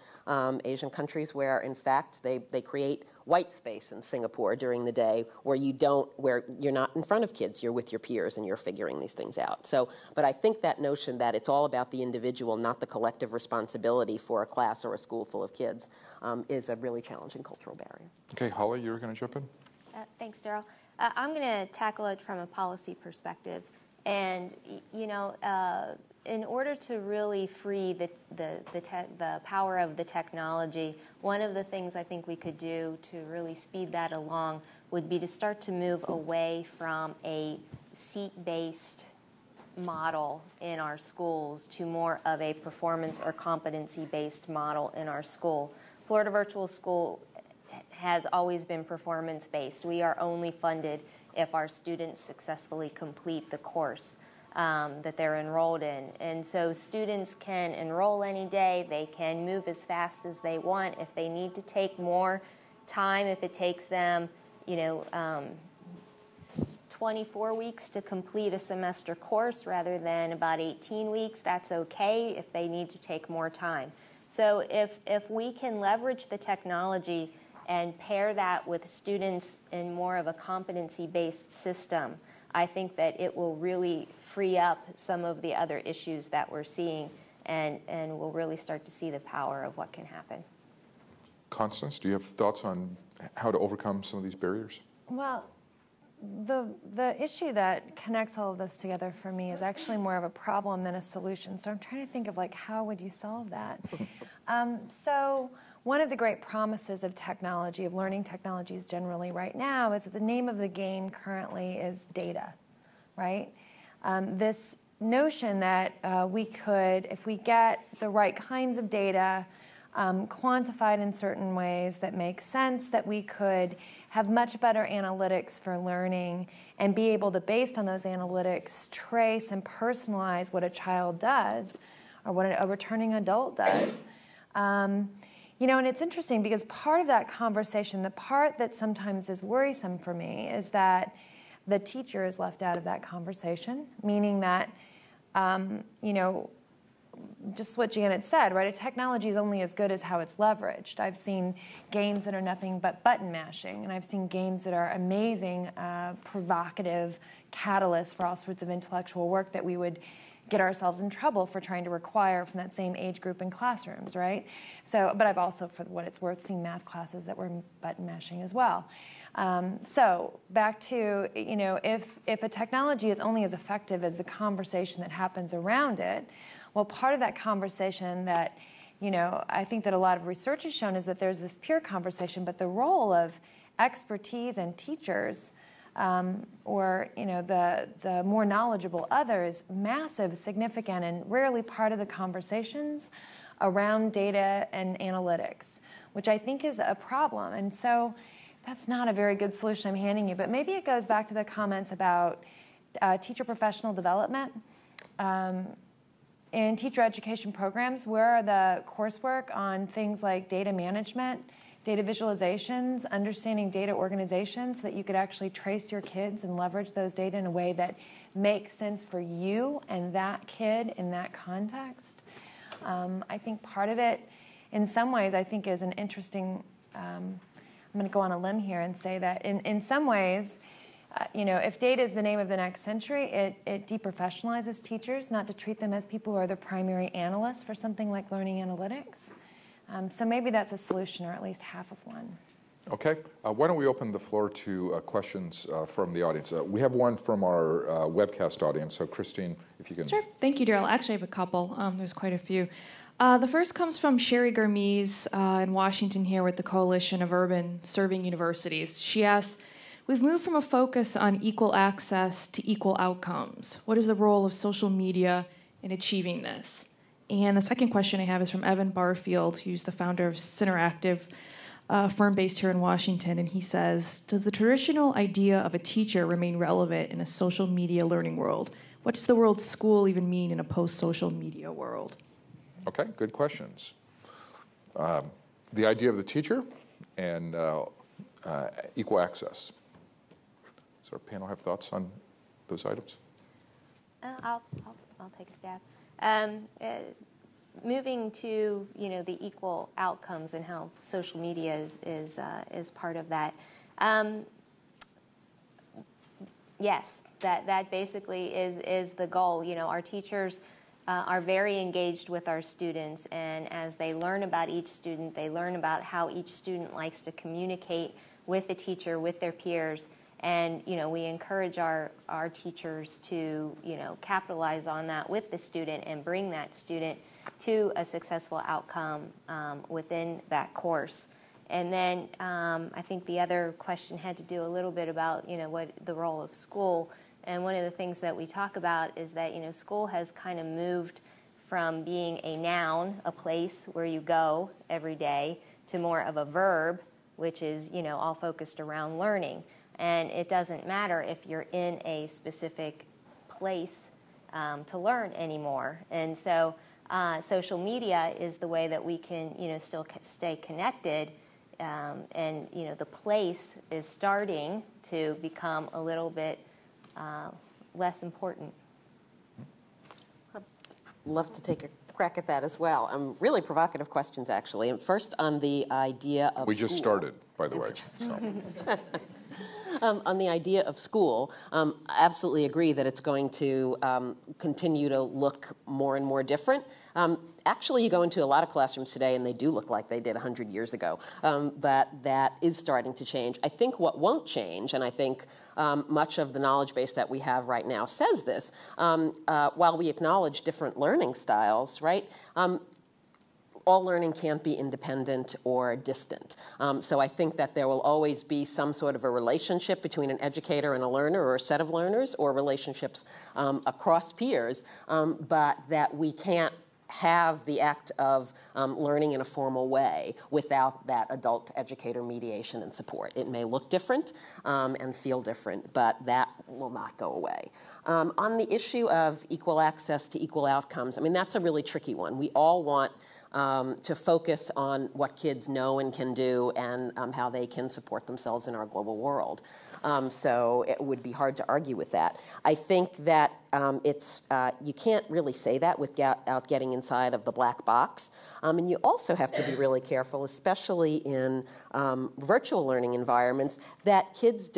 Asian countries where, in fact, they create white space in Singapore during the day where you're not in front of kids, you're with your peers and you're figuring these things out. So, but I think that notion that it's all about the individual, not the collective responsibility for a class or a school full of kids, is a really challenging cultural barrier. Okay, Holly, you were going to jump in? Thanks, Daryl. I'm going to tackle it from a policy perspective. And, in order to really free the power of the technology, one of the things I think we could do to really speed that along would be to start to move away from a seat-based model in our schools to more of a performance or competency-based model in our school. Florida Virtual School has always been performance-based. We are only funded if our students successfully complete the course that they're enrolled in. And so students can enroll any day, they can move as fast as they want. If they need to take more time, if it takes them, 24 weeks to complete a semester course rather than about 18 weeks, that's okay if they need to take more time. So if we can leverage the technology and pair that with students in more of a competency-based system, I think that it will really free up some of the other issues that we're seeing, and we'll really start to see the power of what can happen. Constance, do you have thoughts on how to overcome some of these barriers? Well, the issue that connects all of this together for me is actually more of a problem than a solution. So I'm trying to think of how would you solve that? So one of the great promises of technology, of learning technologies generally right now, is that the name of the game currently is data, right? This notion that we could, if we get the right kinds of data, quantified in certain ways that make sense, that we could have much better analytics for learning and be able to, based on those analytics, trace and personalize what a child does or what a returning adult does. And it's interesting because part of that conversation, the part that sometimes is worrisome for me, is that the teacher is left out of that conversation, meaning that, just what Janet said, right? A technology is only as good as how it's leveraged. I've seen games that are nothing but button mashing, and I've seen games that are amazing, provocative catalysts for all sorts of intellectual work that we would get ourselves in trouble for trying to require from that same age group in classrooms, right? So, but I've also, for what it's worth, seen math classes that were button mashing as well. So back to, if a technology is only as effective as the conversation that happens around it, well, part of that conversation that, I think that a lot of research has shown is that there's this peer conversation, but the role of expertise and teachers or the more knowledgeable others, massive, significant, and rarely part of the conversations around data and analytics, which I think is a problem. And so that's not a very good solution I'm handing you, but maybe it goes back to the comments about teacher professional development. in teacher education programs, where are the coursework on things like data management, data visualizations, understanding data organization, so that you could actually trace your kids and leverage those data in a way that makes sense for you and that kid in that context? I think part of it, in some ways, I think is an interesting, I'm going to go on a limb here and say that in some ways, you know, if data is the name of the next century, it deprofessionalizes teachers, not to treat them as people who are the primary analysts for something like learning analytics. So maybe that's a solution, or at least half of one. Okay. Why don't we open the floor to questions from the audience? We have one from our webcast audience. So Christine, if you can. Sure. Thank you, Daryl. Actually, I have a couple. There's quite a few. The first comes from Sherry Garmise in Washington here with the Coalition of Urban Serving Universities. She asks, we've moved from a focus on equal access to equal outcomes. What is the role of social media in achieving this? And the second question I have is from Evan Barfield, who's the founder of Cineractive, a firm based here in Washington. And he says, does the traditional idea of a teacher remain relevant in a social media learning world? What does the word school even mean in a post-social media world? Okay, good questions. The idea of the teacher and equal access. Does our panel have thoughts on those items? I'll take a stab. Moving to the equal outcomes and how social media is part of that. Yes, that basically is the goal. Our teachers are very engaged with our students, and as they learn about each student, they learn about how each student likes to communicate with the teacher, with their peers, and we encourage our teachers to capitalize on that with the student and bring that student to a successful outcome within that course. And then I think the other question had to do a little bit about what the role of school. And one of the things that we talk about is that school has kind of moved from being a noun, a place where you go every day, to more of a verb, which is all focused around learning. And it doesn't matter if you're in a specific place to learn anymore. And so social media is the way that we can still stay connected, and the place is starting to become a little bit less important. I'd love to take a crack at that as well. Really provocative questions, actually. And first on the idea of We just school. started, by the way. So. On the idea of school, I absolutely agree that it's going to continue to look more and more different. Actually, you go into a lot of classrooms today and they do look like they did 100 years ago, but that is starting to change. I think what won't change, and I think much of the knowledge base that we have right now says this, while we acknowledge different learning styles, right? All learning can't be independent or distant. So I think that there will always be some sort of a relationship between an educator and a learner, or a set of learners, or relationships across peers, but that we can't have the act of learning in a formal way without that adult educator mediation and support. It may look different and feel different, but that will not go away. On the issue of equal access to equal outcomes, I mean, that's a really tricky one. We all want to focus on what kids know and can do, and how they can support themselves in our global world. So it would be hard to argue with that. I think that you can't really say that without getting inside of the black box. And you also have to be really careful, especially in virtual learning environments, that kids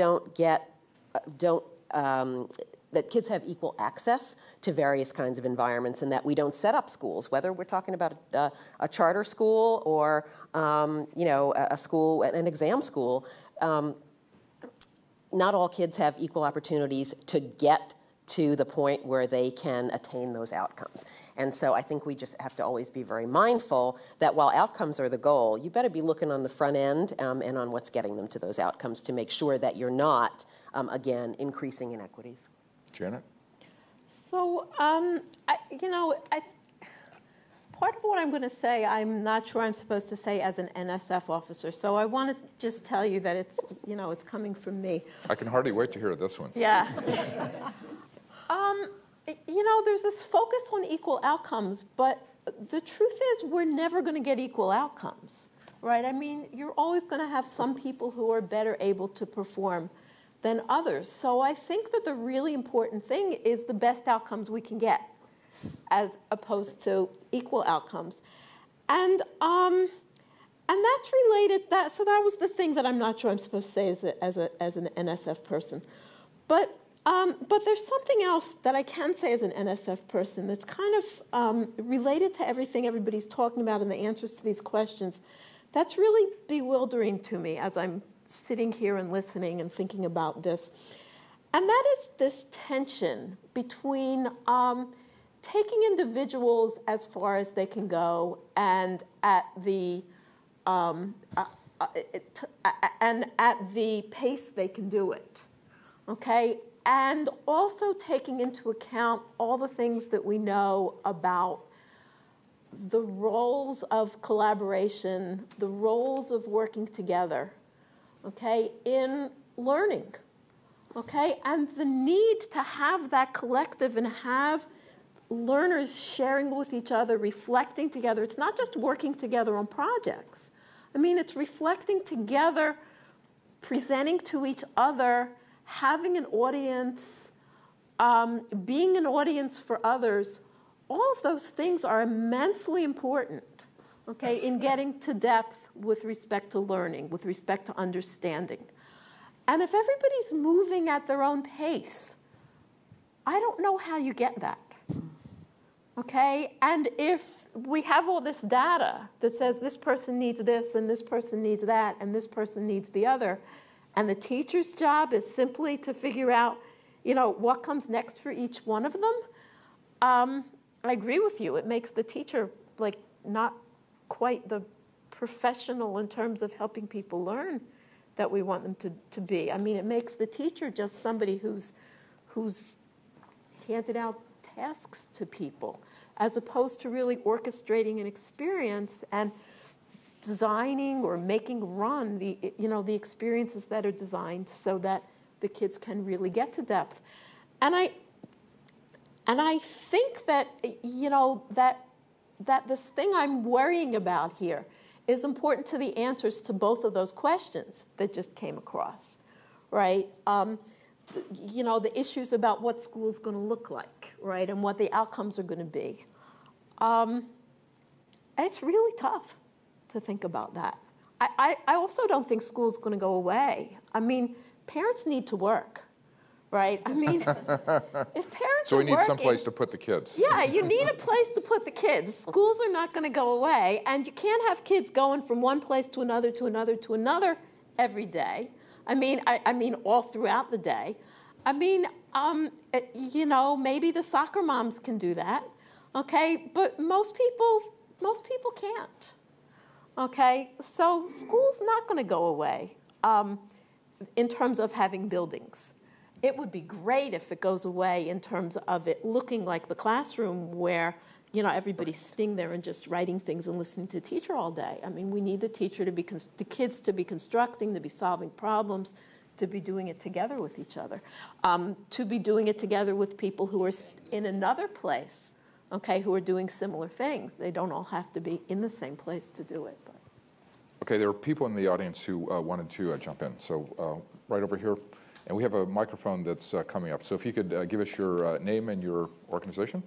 that kids have equal access to various kinds of environments, and that we don't set up schools, whether we're talking about a charter school or a school, an exam school. Not all kids have equal opportunities to get to the point where they can attain those outcomes. And so I think we just have to always be very mindful that while outcomes are the goal, you better be looking on the front end and on what's getting them to those outcomes to make sure that you're not, again, increasing inequities. Janet? So, part of what I'm going to say, I'm not sure I'm supposed to say as an NSF officer. So I want to just tell you that it's, it's coming from me. I can hardly wait to hear this one. Yeah. you know, there's this focus on equal outcomes, but the truth is we're never going to get equal outcomes, right? I mean, you're always going to have some people who are better able to perform than others. So I think that the really important thing is the best outcomes we can get, as opposed to equal outcomes. And that's related, so that was the thing that I'm not sure I'm supposed to say as an NSF person. But there's something else that I can say as an NSF person that's kind of related to everything everybody's talking about and the answers to these questions. That's really bewildering to me as I'm sitting here and listening and thinking about this. And that is this tension between taking individuals as far as they can go and at the pace they can do it, okay? And also taking into account all the things that we know about the roles of collaboration, the roles of working together, okay, in learning, okay? And the need to have that collective and have learners sharing with each other, reflecting together. It's not just working together on projects. I mean, it's reflecting together, presenting to each other, having an audience, being an audience for others. All of those things are immensely important, okay, in getting to depth with respect to learning, with respect to understanding. And if everybody's moving at their own pace, I don't know how you get that, okay? And if we have all this data that says this person needs this and this person needs that and this person needs the other, and the teacher's job is simply to figure out, you know, what comes next for each one of them, I agree with you. It makes the teacher, like, not quite the professional in terms of helping people learn that we want them to be. I mean, it makes the teacher just somebody who's handed out tasks to people, as opposed to really orchestrating an experience and designing or making run the, you know, the experiences that are designed so that the kids can really get to depth. And I think that, you know, that this thing I'm worrying about here is important to the answers to both of those questions that just came across, right? You know, the issues about what school is going to look like, right, and what the outcomes are going to be. It's really tough to think about that. I also don't think school's going to go away. I mean, parents need to work, right? I mean, if parents So we are need working, someplace to put the kids. yeah, you need a place to put the kids. Schools are not going to go away, and you can't have kids going from one place to another to another to another every day. I mean, all throughout the day. I mean, you know, maybe the soccer moms can do that, okay? But most people can't, okay? So school's not going to go away in terms of having buildings. It would be great if it goes away in terms of it looking like the classroom where, you know, everybody's sitting there and just writing things and listening to the teacher all day. I mean, we need the teacher to be, the kids to be constructing, to be solving problems, to be doing it together with each other, to be doing it together with people who are in another place, okay, who are doing similar things. They don't all have to be in the same place to do it. But. Okay, there are people in the audience who wanted to jump in. So right over here. And we have a microphone that's coming up. So if you could give us your name and your organization.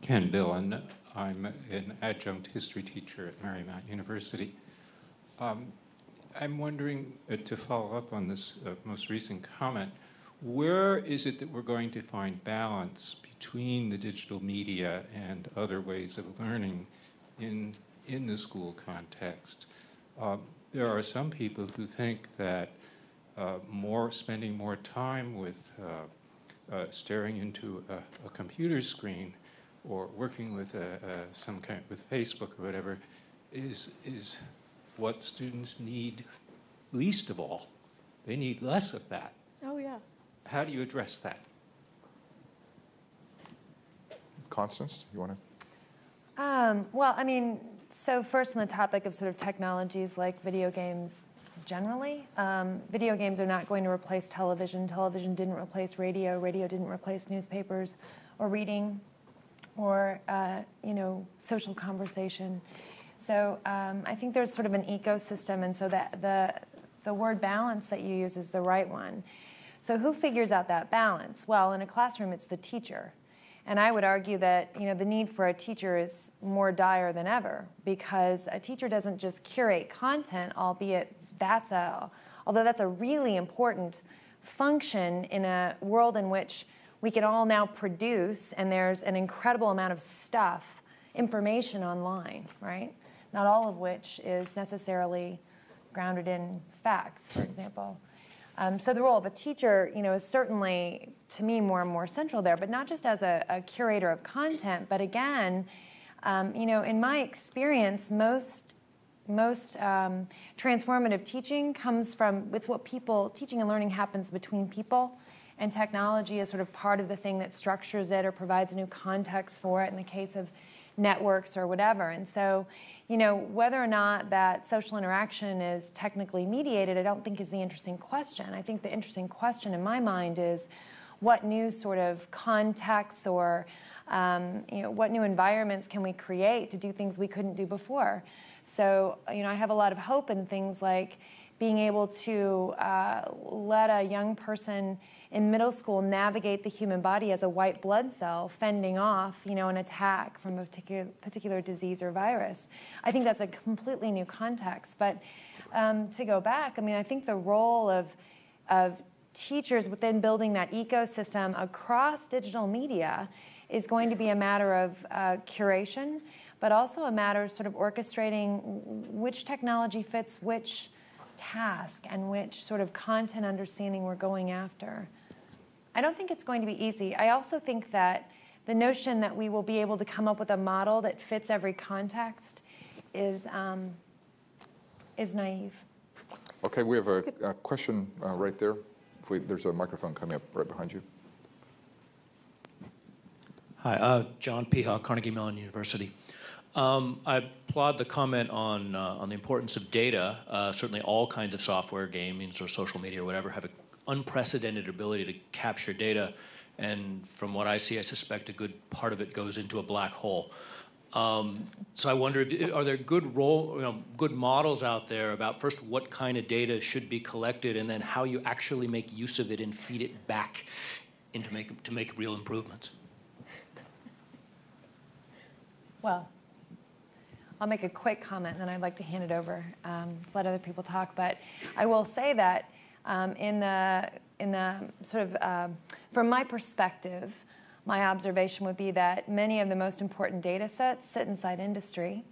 Ken Dillon. I'm an adjunct history teacher at Marymount University. I'm wondering, to follow up on this most recent comment, where is it that we're going to find balance between the digital media and other ways of learning in the school context? There are some people who think that spending more time with staring into a computer screen or working with with Facebook or whatever is what students need least of all. They need less of that. Oh, yeah. How do you address that? Constance, you want to? Well, I mean, so first on the topic of sort of technologies like video games, generally. Video games are not going to replace television. Television didn't replace radio. Radio didn't replace newspapers or reading or social conversation. So I think there's sort of an ecosystem, and so that the word balance that you use is the right one. So who figures out that balance? Well, in a classroom, it's the teacher. And I would argue that the need for a teacher is more dire than ever, because a teacher doesn't just curate content, albeit although that's a really important function in a world in which we can all now produce, and there's an incredible amount of stuff, information online, right? Not all of which is necessarily grounded in facts, for example. So the role of a teacher, is certainly, to me, more and more central there, but not just as a curator of content, but again, in my experience, most transformative teaching comes from, teaching and learning happens between people, and technology is sort of part of the thing that structures it or provides a new context for it in the case of networks or whatever. And so, whether or not that social interaction is technically mediated, I don't think is the interesting question. I think the interesting question in my mind is what new sort of contexts or what new environments can we create to do things we couldn't do before. So, I have a lot of hope in things like being able to let a young person in middle school navigate the human body as a white blood cell, fending off, an attack from a particular disease or virus. I think that's a completely new context. But to go back, I think the role of teachers within building that ecosystem across digital media is going to be a matter of curation, but also a matter of sort of orchestrating which technology fits which task and which sort of content understanding we're going after. I don't think it's going to be easy. I also think that the notion that we will be able to come up with a model that fits every context is naive. Okay, we have a question right there. There's a microphone coming up right behind you. Hi, John Piha, Carnegie Mellon University. I applaud the comment on the importance of data. Certainly all kinds of software, games or social media or whatever, have an unprecedented ability to capture data. And from what I see, I suspect a good part of it goes into a black hole. So I wonder, are there good models out there about first what kind of data should be collected, and then how you actually make use of it and feed it back to make real improvements? Well, I'll make a quick comment, and then I'd like to hand it over, let other people talk. But I will say that in the sort of, from my perspective, my observation would be that many of the most important data sets sit inside industry,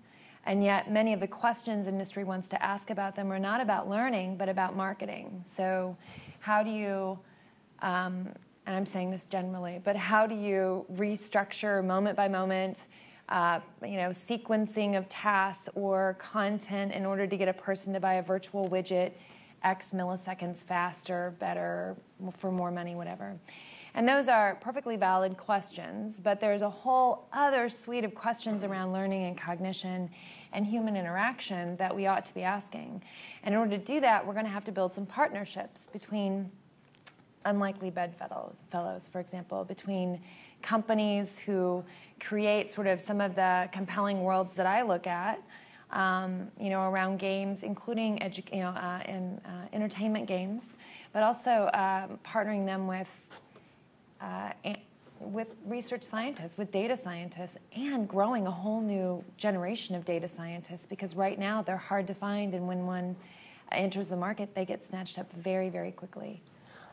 and yet many of the questions industry wants to ask about them are not about learning, but about marketing. So how do you, and I'm saying this generally, but how do you restructure moment by moment sequencing of tasks or content in order to get a person to buy a virtual widget X milliseconds faster, better, for more money, whatever. And those are perfectly valid questions, but there's a whole other suite of questions around learning and cognition and human interaction that we ought to be asking. And in order to do that, we're going to have to build some partnerships between unlikely bedfellows, for example, between companies who create sort of some of the compelling worlds that I look at, around games, including entertainment games, but also partnering them with research scientists, with data scientists, and growing a whole new generation of data scientists, because right now they're hard to find, and when one enters the market, they get snatched up very, very quickly.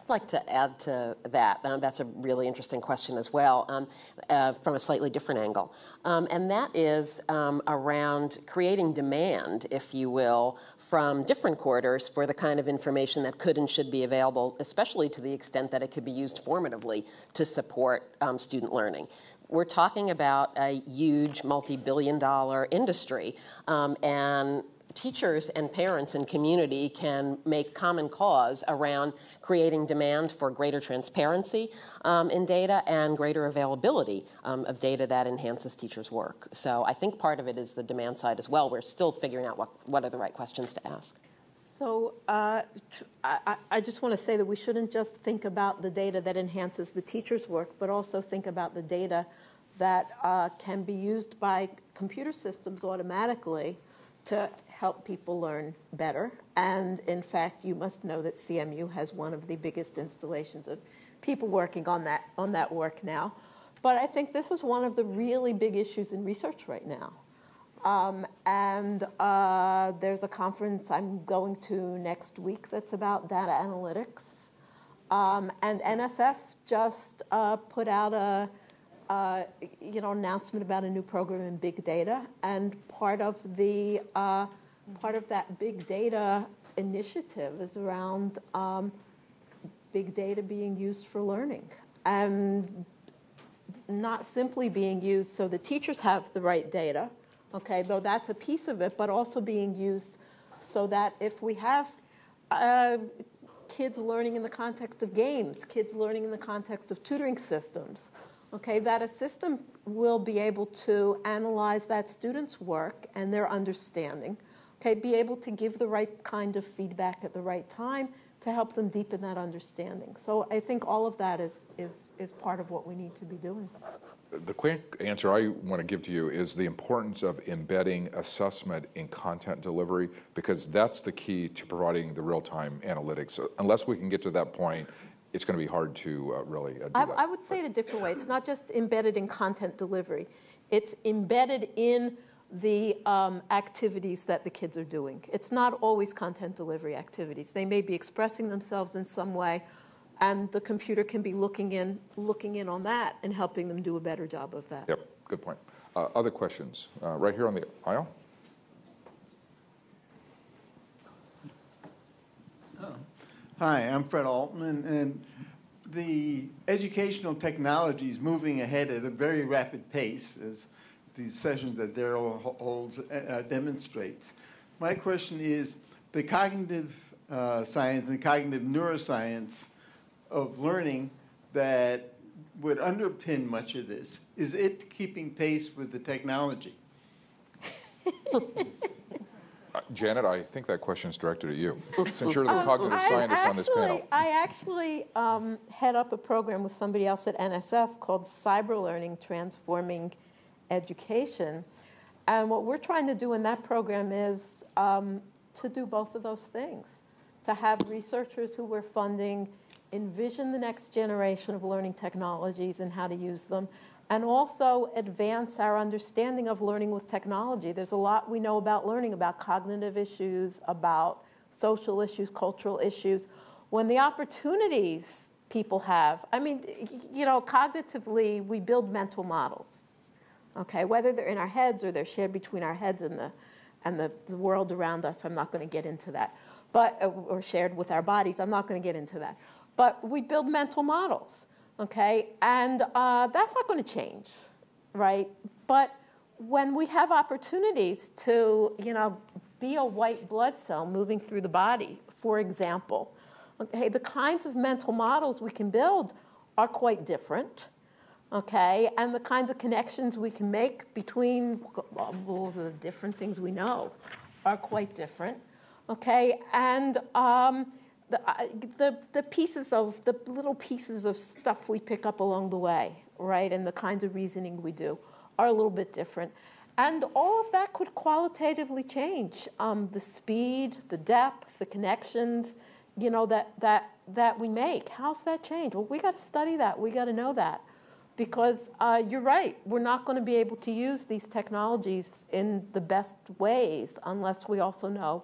I'd like to add to that. That's a really interesting question as well, from a slightly different angle. And that is around creating demand, if you will, from different quarters for the kind of information that could and should be available, especially to the extent that it could be used formatively to support student learning. We're talking about a huge multi-billion-dollar industry, and teachers and parents and community can make common cause around creating demand for greater transparency in data and greater availability of data that enhances teachers' work. So I think part of it is the demand side as well. We're still figuring out what are the right questions to ask. So I just want to say that we shouldn't just think about the data that enhances the teacher's work, but also think about the data that can be used by computer systems automatically to help people learn better. And in fact, you must know that CMU has one of the biggest installations of people working on that work now. But I think this is one of the really big issues in research right now. There's a conference I'm going to next week that's about data analytics. And NSF just put out a announcement about a new program in big data, and part of that big data initiative is around big data being used for learning, and not simply being used so the teachers have the right data, okay, though that's a piece of it, but also being used so that if we have kids learning in the context of games, kids learning in the context of tutoring systems, okay, that a system will be able to analyze that student's work and their understanding, okay, be able to give the right kind of feedback at the right time to help them deepen that understanding. So I think all of that is part of what we need to be doing. The quick answer I want to give to you is the importance of embedding assessment in content delivery, because that's the key to providing the real-time analytics. So unless we can get to that point, it's going to be hard to really do that. I would say it a different way. It's not just embedded in content delivery. It's embedded in the activities that the kids are doing. It's not always content delivery activities. They may be expressing themselves in some way, and the computer can be looking in on that and helping them do a better job of that. Yep, good point. Other questions? Right here on the aisle. Hi, I'm Fred Altman, and the educational technology is moving ahead at a very rapid pace, as these sessions that Daryl holds demonstrates. My question is, the cognitive science and cognitive neuroscience of learning that would underpin much of this, is it keeping pace with the technology? Janet, I think that question is directed at you, since you're the cognitive scientist on this panel. I actually head up a program with somebody else at NSF called Cyber Learning Transforming Education. And what we're trying to do in that program is to do both of those things, to have researchers who we're funding envision the next generation of learning technologies and how to use them, and also advance our understanding of learning with technology. There's a lot we know about learning, about cognitive issues, about social issues, cultural issues. When the opportunities people have, I mean, cognitively, we build mental models, okay? Whether they're in our heads or they're shared between our heads and the world around us, I'm not going to get into that. But, or shared with our bodies, I'm not going to get into that. But we build mental models. Okay, and that's not going to change, right? But when we have opportunities to, be a white blood cell moving through the body, for example, okay, the kinds of mental models we can build are quite different, okay? And the kinds of connections we can make between all the different things we know are quite different, okay? And the little pieces of stuff we pick up along the way, right, and the kinds of reasoning we do are a little bit different. And all of that could qualitatively change the speed, the depth, the connections, that we make. How's that change? Well, we got to study that. We got to know that. Because you're right, we're not going to be able to use these technologies in the best ways unless we also know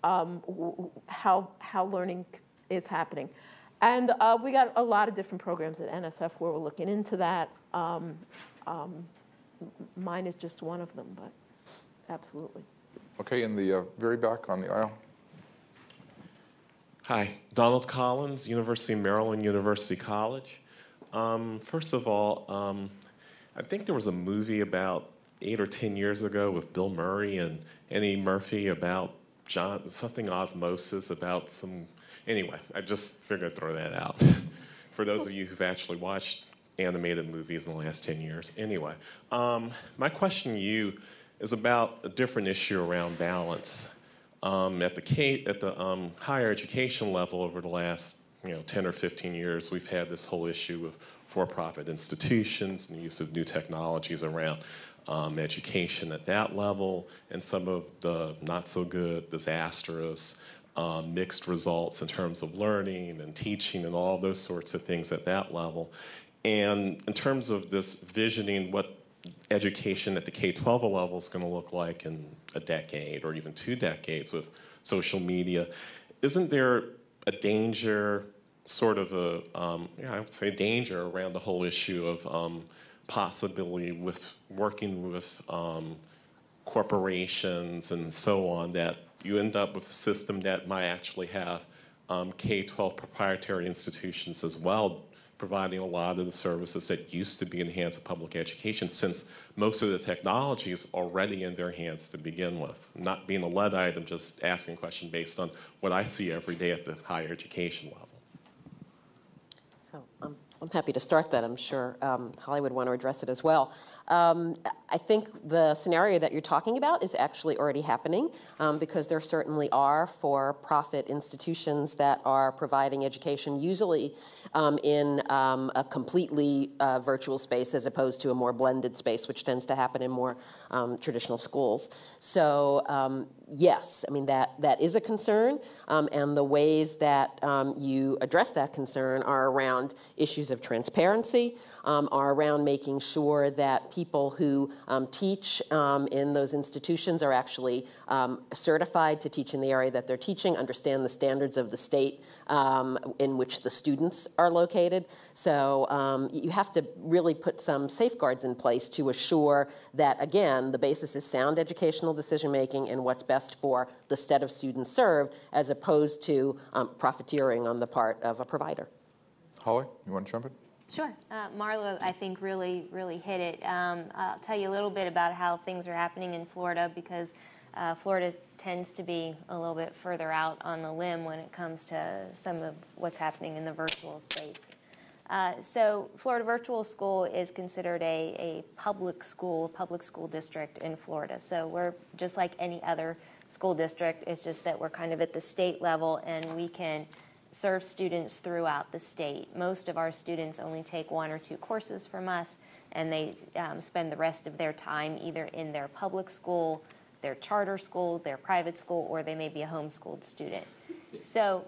how learning is happening. And we got a lot of different programs at NSF where we're looking into that. Mine is just one of them, but absolutely. Okay, in the very back on the aisle. Hi, Donald Collins, University of Maryland, University College. First of all, I think there was a movie about 8 or 10 years ago with Bill Murray and Eddie Murphy about something osmosis about some, anyway, I just figured I'd throw that out. For those of you who've actually watched animated movies in the last 10 years. Anyway, my question to you is about a different issue around balance. At the higher education level over the last 10 or 15 years, we've had this whole issue of for-profit institutions and the use of new technologies around education at that level, and some of the not so good, disastrous, mixed results in terms of learning and teaching and all those sorts of things at that level. And in terms of this visioning what education at the K-12 level is going to look like in a decade or even 2 decades with social media, isn't there a danger, sort of a, I would say danger around the whole issue of possibility with working with corporations and so on, that you end up with a system that might actually have K-12 proprietary institutions as well, providing a lot of the services that used to be in the hands of public education, since most of the technology is already in their hands to begin with. Not being a lead item, just asking a question based on what I see every day at the higher education level. So I'm happy to start that. I'm sure Holly would want to address it as well. I think the scenario that you're talking about is actually already happening because there certainly are for-profit institutions that are providing education, usually in a completely virtual space as opposed to a more blended space, which tends to happen in more traditional schools. So yes, I mean, that is a concern, and the ways that you address that concern are around issues of transparency, are around making sure that people who teach in those institutions are actually certified to teach in the area that they're teaching, understand the standards of the state in which the students are located. So you have to really put some safeguards in place to assure that, again, the basis is sound educational decision-making and what's best for the set of students served, as opposed to profiteering on the part of a provider. Holly, you want to jump in? Sure. Marlo, I think, really hit it. I'll tell you a little bit about how things are happening in Florida, because Florida tends to be a little bit further out on the limb when it comes to some of what's happening in the virtual space. So Florida Virtual School is considered a public school district in Florida. So we're just like any other school district. It's just that we're kind of at the state level, and we can serve students throughout the state. Most of our students only take 1 or 2 courses from us, and they spend the rest of their time either in their public school, their charter school, their private school, or they may be a homeschooled student. So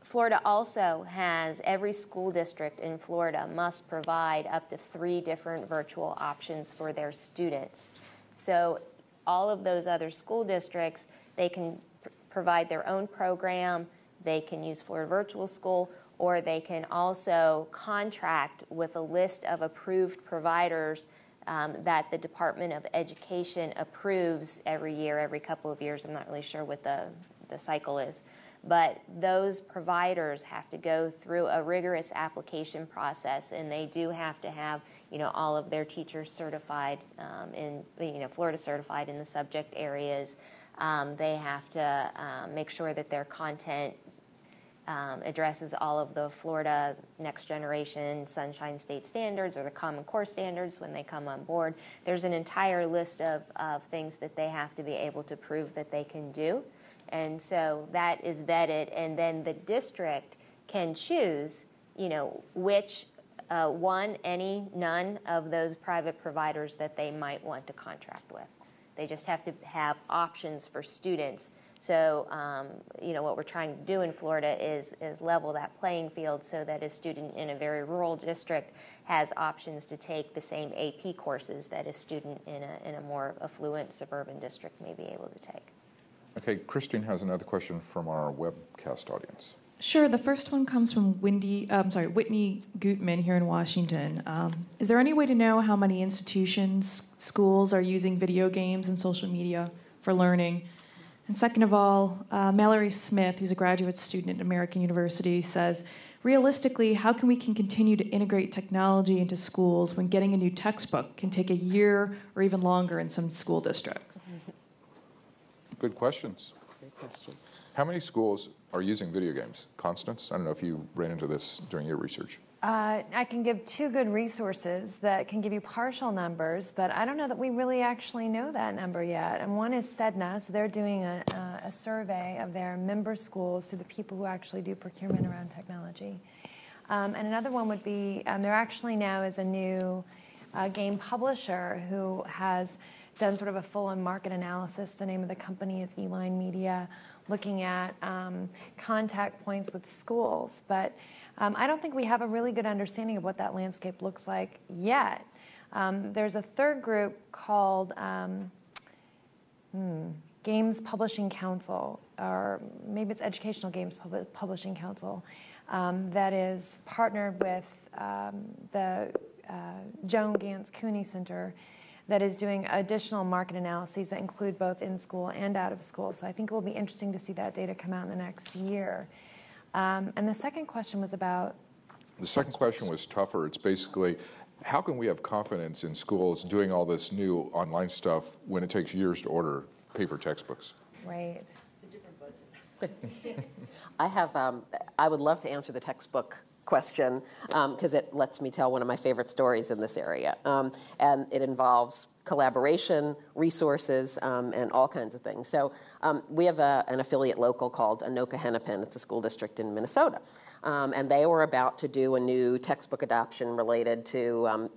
Florida also has, every school district in Florida must provide up to 3 different virtual options for their students. So all of those other school districts, they can provide their own program, they can use Florida Virtual School, or they can also contract with a list of approved providers that the Department of Education approves every year, every couple of years. I'm not really sure what the cycle is. But those providers have to go through a rigorous application process, and they do have to have, all of their teachers certified Florida certified in the subject areas. They have to make sure that their content addresses all of the Florida Next Generation Sunshine State Standards or the Common Core Standards when they come on board. There's an entire list of things that they have to be able to prove that they can do. And so that is vetted, and then the district can choose, which one, any, none of those private providers that they might want to contract with. They just have to have options for students. So, what we're trying to do in Florida is level that playing field so that a student in a very rural district has options to take the same AP courses that a student in a more affluent suburban district may be able to take. Okay, Christine has another question from our webcast audience. Sure. The first one comes from Whitney Gutman here in Washington. Is there any way to know how many institutions, schools are using video games and social media for learning? And second of all, Mallory Smith, who's a graduate student at American University, says, realistically, how can we continue to integrate technology into schools when getting a new textbook can take a year or even longer in some school districts? Good questions. Great question. How many schools are using video games? Constance, I don't know if you ran into this during your research. I can give two good resources that can give you partial numbers, but I don't know that we really actually know that number yet. And one is SEDNA, so they're doing a survey of their member schools to the people who actually do procurement around technology. And another one would be, there actually now is a new game publisher who has done sort of a full-on market analysis. The name of the company is Eline Media, looking at contact points with schools. But I don't think we have a really good understanding of what that landscape looks like yet. There's a third group called Games Publishing Council, or maybe it's Educational Games Publishing Council, that is partnered with the Joan Gantz Cooney Center, that is doing additional market analyses that include both in school and out of school. So I think it will be interesting to see that data come out in the next year. And the second question was about? The second question was tougher. It's basically, how can we have confidence in schools doing all this new online stuff when it takes years to order paper textbooks? Right. It's a different budget. I would love to answer the textbook question because it lets me tell one of my favorite stories in this area. And it involves collaboration, resources, and all kinds of things. So we have an affiliate local called Anoka Hennepin. It's a school district in Minnesota. And they were about to do a new textbook adoption related to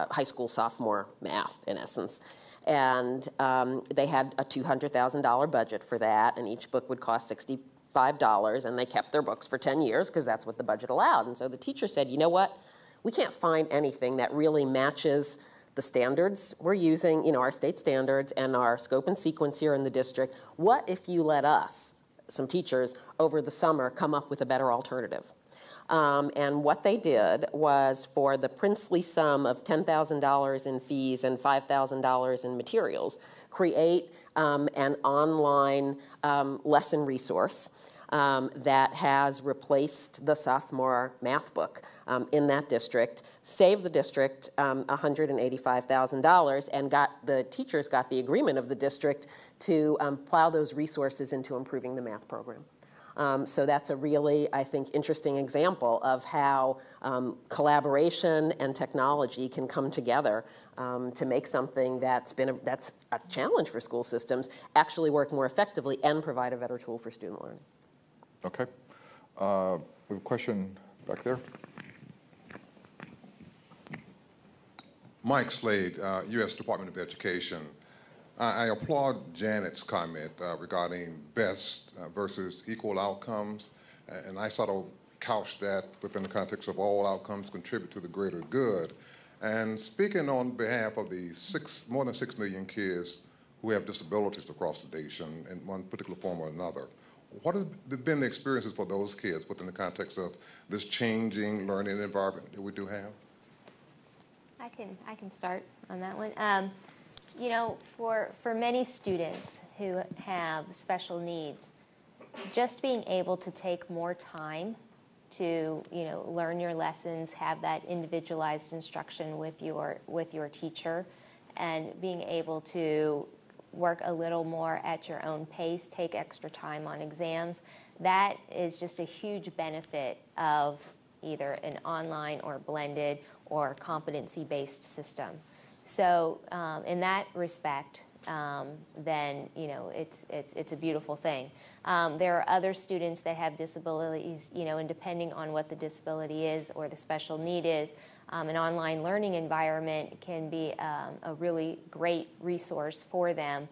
high school sophomore math, in essence. And they had a $200,000 budget for that, and each book would cost $65, and they kept their books for 10 years because that's what the budget allowed. And so the teacher said, you know what, we can't find anything that really matches the standards we're using, you know, our state standards and our scope and sequence here in the district. What if you let us, some teachers, over the summer come up with a better alternative? And what they did was, for the princely sum of $10,000 in fees and $5,000 in materials, create an online lesson resource that has replaced the sophomore math book in that district, saved the district $185,000, and the teachers got the agreement of the district to plow those resources into improving the math program. So that's a really, I think, interesting example of how collaboration and technology can come together to make something that's a challenge for school systems actually work more effectively and provide a better tool for student learning. Okay. We have a question back there. Mike Slade, U.S. Department of Education. I applaud Janet's comment regarding best versus equal outcomes, and I sort of couch that within the context of all outcomes contribute to the greater good. And speaking on behalf of the more than 6 million kids who have disabilities across the nation in one particular form or another, what have been the experiences for those kids within the context of this changing learning environment that we do have? I can start on that one. You know, for many students who have special needs, just being able to take more time to, you know, learn your lessons, have that individualized instruction with your teacher, and being able to work a little more at your own pace, take extra time on exams, that is just a huge benefit of either an online or blended or competency-based system. So in that respect, then, you know, it's a beautiful thing. There are other students that have disabilities, you know, and depending on what the disability is or the special need is, an online learning environment can be a really great resource for them.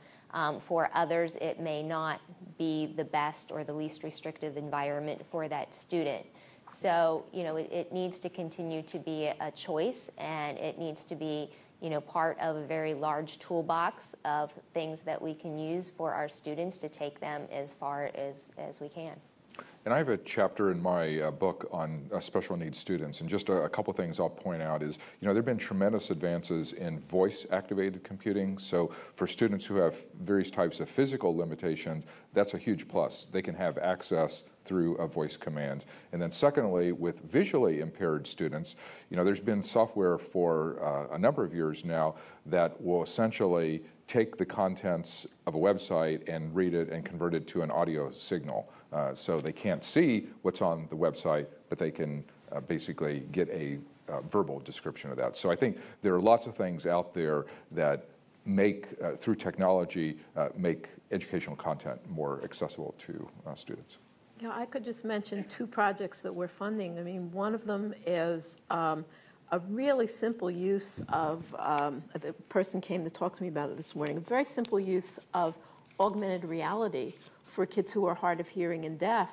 For others, it may not be the best or the least restrictive environment for that student. So, you know, it needs to continue to be a choice, and it needs to be, you know, part of a very large toolbox of things that we can use for our students to take them as far as we can. And I have a chapter in my book on special needs students, and just a couple things I'll point out is, you know, there have been tremendous advances in voice-activated computing. So for students who have various types of physical limitations, that's a huge plus. They can have access through voice commands. And then secondly, with visually impaired students, you know, there's been software for a number of years now that will essentially take the contents of a website and read it and convert it to an audio signal. So they can't see what's on the website, but they can basically get a verbal description of that. So I think there are lots of things out there that make, through technology, make educational content more accessible to students. Yeah, I could just mention 2 projects that we're funding. I mean, one of them is a really simple use of, the person came to talk to me about it this morning, a very simple use of augmented reality for kids who are hard of hearing and deaf,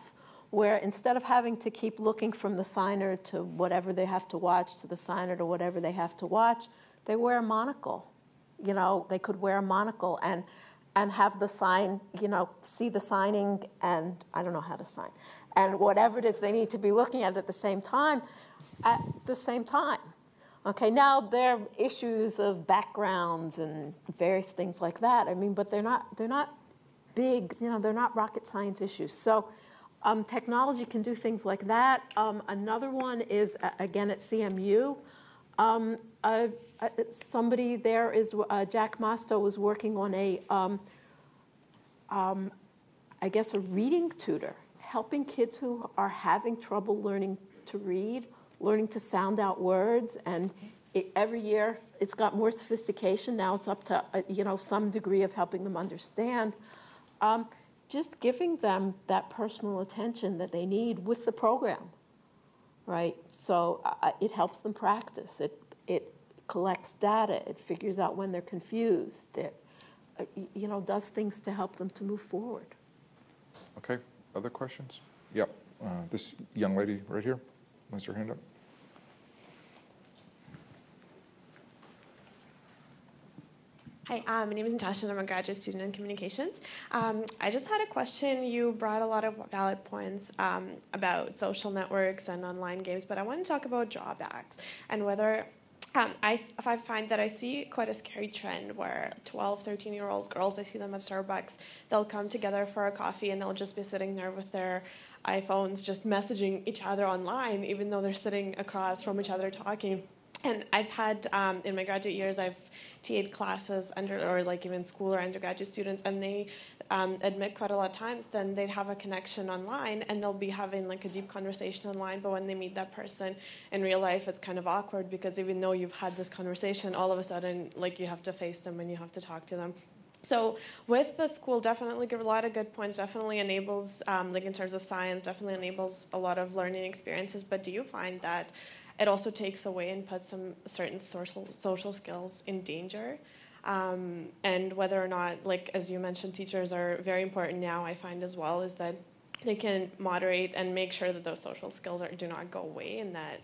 where instead of having to keep looking from the signer to whatever they have to watch, to the signer to whatever they have to watch, they wear a monocle. You know, they could wear a monocle and have the sign, you know, see the signing, and I don't know how to sign, and whatever it is they need to be looking at the same time, Okay, now there are issues of backgrounds and various things like that. I mean, but they're not big, you know, they're not rocket science issues. So technology can do things like that. Another one is, again, at CMU. Somebody there is, Jack Mosto was working on a, I guess, a reading tutor, helping kids who are having trouble learning to read, learning to sound out words, and every year it's got more sophistication. Now it's up to, you know, some degree of helping them understand. Just giving them that personal attention that they need with the program, right? So it helps them practice. It collects data. It figures out when they're confused. It, you know, does things to help them to move forward. Okay, other questions? Yep, this young lady right here has her hand up. Hi, my name is Natasha, and I'm a graduate student in communications. I just had a question. You brought a lot of valid points about social networks and online games, but I want to talk about drawbacks and whether I find that I see quite a scary trend where 12, 13-year-old girls, I see them at Starbucks, they'll come together for a coffee and they'll just be sitting there with their iPhones just messaging each other online, even though they're sitting across from each other talking. And I've had, in my graduate years, I've TA'd classes or like even school or undergraduate students, and they admit quite a lot of times then they'd have a connection online and they'll be having like a deep conversation online, but when they meet that person in real life, it's kind of awkward because even though you've had this conversation, all of a sudden, like you have to face them and you have to talk to them. So with the school, definitely give a lot of good points, definitely enables, like in terms of science, definitely enables a lot of learning experiences, but do you find that it also takes away and puts some certain social skills in danger? And whether or not, like as you mentioned, teachers are very important now, I find as well, is that they can moderate and make sure that those social skills do not go away, and that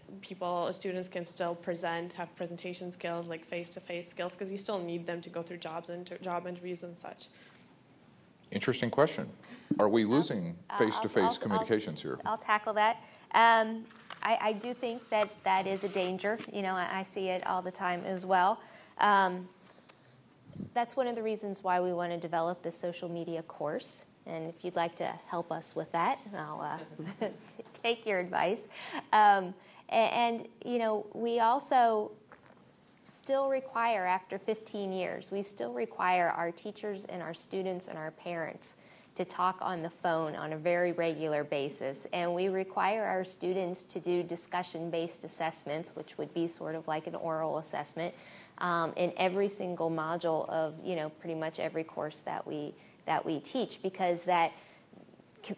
students can still present, have presentation skills, like face-to-face skills, because you still need them to go through job interviews and such. Interesting question. Are we losing face-to-face communications here? I'll tackle that. I do think that that is a danger. You know, I see it all the time as well. That's one of the reasons why we want to develop this social media course. And if you'd like to help us with that, I'll take your advice. And, you know, we also still require, after 15 years, we still require our teachers and our students and our parents to talk on the phone on a very regular basis. And we require our students to do discussion-based assessments, which would be sort of like an oral assessment, in every single module of, you know, pretty much every course that we teach, because that,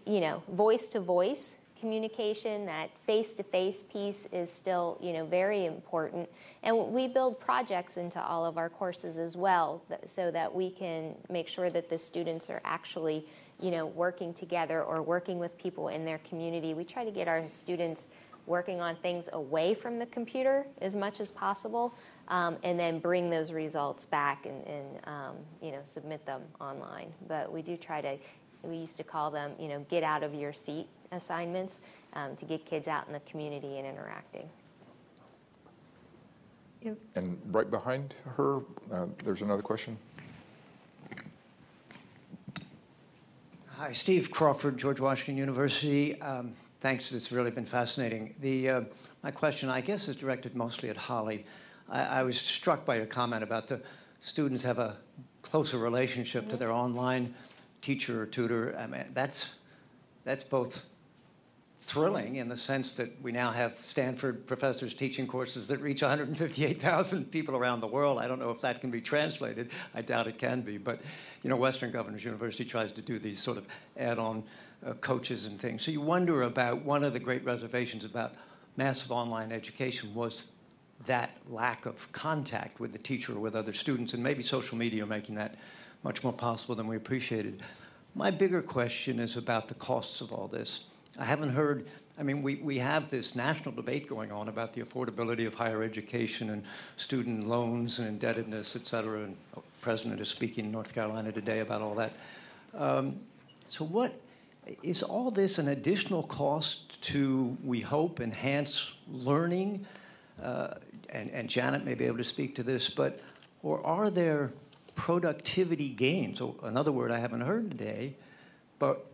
you know, voice-to-voice communication, that face-to-face piece is still, you know, very important. And we build projects into all of our courses as well, so that we can make sure that the students are actually, you know, working together or working with people in their community. We try to get our students working on things away from the computer as much as possible, and then bring those results back and you know, submit them online. But we do try to, we used to call them, you know, get out of your seat assignments, to get kids out in the community and interacting. And right behind her, there's another question. Hi, Steve Crawford, George Washington University. Thanks, it's really been fascinating. My question, I guess, is directed mostly at Holly. I was struck by your comment about the students have a closer relationship to their online teacher or tutor. I mean, that's both thrilling in the sense that we now have Stanford professors teaching courses that reach 158,000 people around the world. I don't know if that can be translated. I doubt it can be. But, you know, Western Governors University tries to do these sort of add-on coaches and things. So you wonder about one of the great reservations about massive online education was that lack of contact with the teacher or with other students, and maybe social media making that much more possible than we appreciated. My bigger question is about the costs of all this. I haven't heard, I mean, we have this national debate going on about the affordability of higher education and student loans and indebtedness, et cetera, and the president is speaking in North Carolina today about all that. So what, is all this an additional cost to, we hope, enhance learning? And Janet may be able to speak to this, but, or are there productivity gains? So another word I haven't heard today, but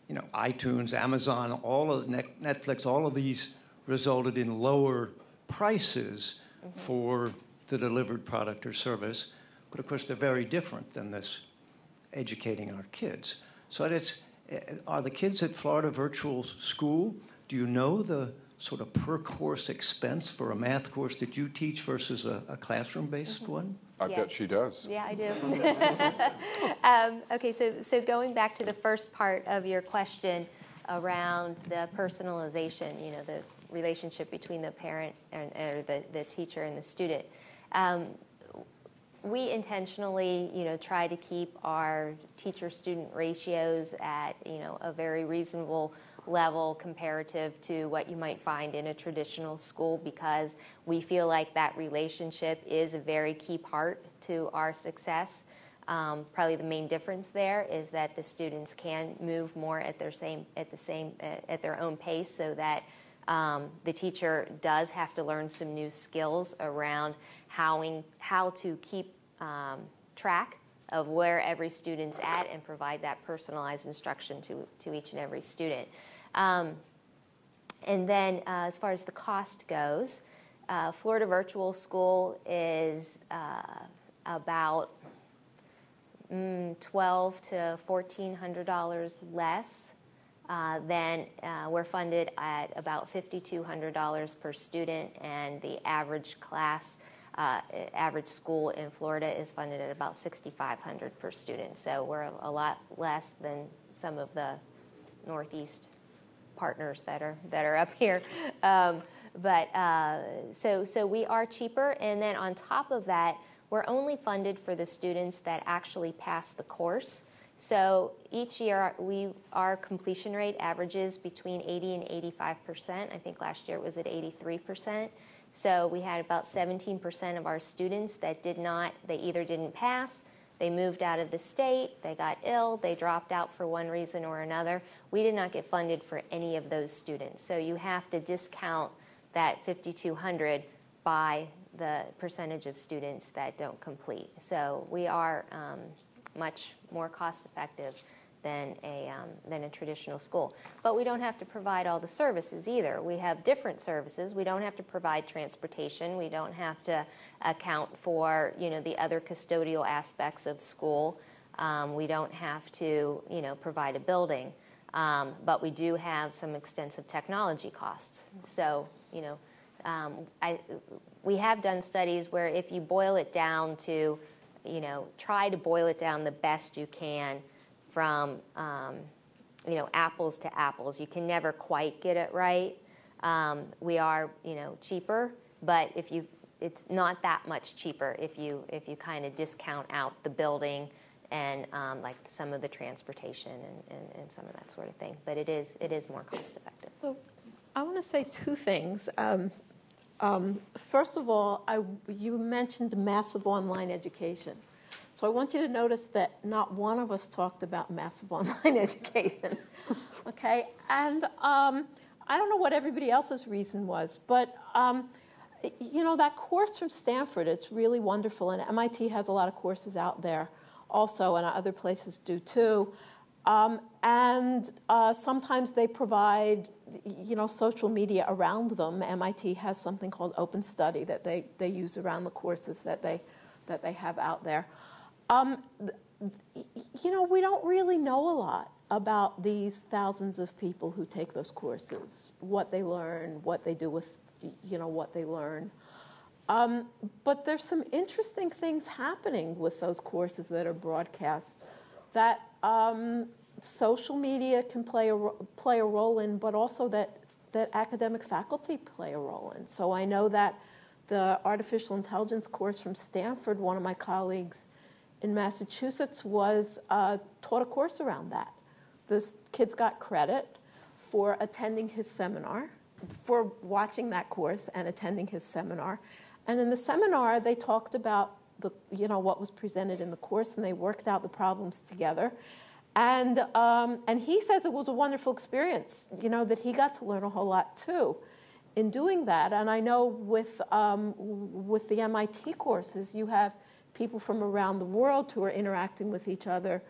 you know, iTunes, Amazon, all of Netflix, all of these resulted in lower prices for the delivered product or service. But of course, they're very different than this educating our kids. So it's, are the kids at Florida Virtual School, do you know the sort of per course expense for a math course that you teach versus a classroom-based one? I bet she does. Yeah, I do. Okay, so going back to the first part of your question around the personalization, you know, the relationship between the parent or the teacher and the student. We intentionally, you know, try to keep our teacher-student ratios at, you know, a very reasonable level comparative to what you might find in a traditional school, because we feel like that relationship is a very key part to our success. Probably the main difference there is that the students can move more at their own pace, so that the teacher does have to learn some new skills around how to keep track of where every student's at and provide that personalized instruction to each and every student. And then as far as the cost goes, Florida Virtual School is about $1,200 to $1,400 less than we're funded at about $5,200 per student, and the average class average school in Florida is funded at about $6,500 per student. So we're a lot less than some of the Northeast partners that are up here. So we are cheaper, and then on top of that, we're only funded for the students that actually pass the course. So each year, our completion rate averages between 80 and 85%. I think last year it was at 83%. So we had about 17% of our students that they either didn't pass, they moved out of the state, they got ill, they dropped out for one reason or another. We did not get funded for any of those students. So you have to discount that $5,200 by the percentage of students that don't complete. So we are much more cost effective than a traditional school. But we don't have to provide all the services either. We have different services. We don't have to provide transportation. We don't have to account for, you know, the other custodial aspects of school. We don't have to, you know, provide a building. But we do have some extensive technology costs. So, you know, we have done studies where if you boil it down to, you know, try to boil it down the best you can from, you know, apples to apples. You can never quite get it right. We are, you know, cheaper, but it's not that much cheaper if you kind of discount out the building and like some of the transportation and some of that sort of thing. But it is more cost effective. So I want to say two things. First of all, you mentioned massive online education. So I want you to notice that not one of us talked about massive online education, okay? And I don't know what everybody else's reason was, but you know, that course from Stanford, it's really wonderful, and MIT has a lot of courses out there also, and other places do too. And sometimes they provide, you know, social media around them. MIT has something called Open Study that they use around the courses that they have out there. You know, we don't really know a lot about these thousands of people who take those courses, what they learn, what they do with, what they learn. But there's some interesting things happening with those courses that are broadcast that social media can play a role in, but also that academic faculty play a role in. So I know that the artificial intelligence course from Stanford, one of my colleagues in Massachusetts taught a course around that. The kids got credit for attending his seminar, for watching that course and attending his seminar. And in the seminar, they talked about what was presented in the course, and they worked out the problems together. And he says it was a wonderful experience, that he got to learn a whole lot too in doing that. And I know with the MIT courses, you have people from around the world who are interacting with each other,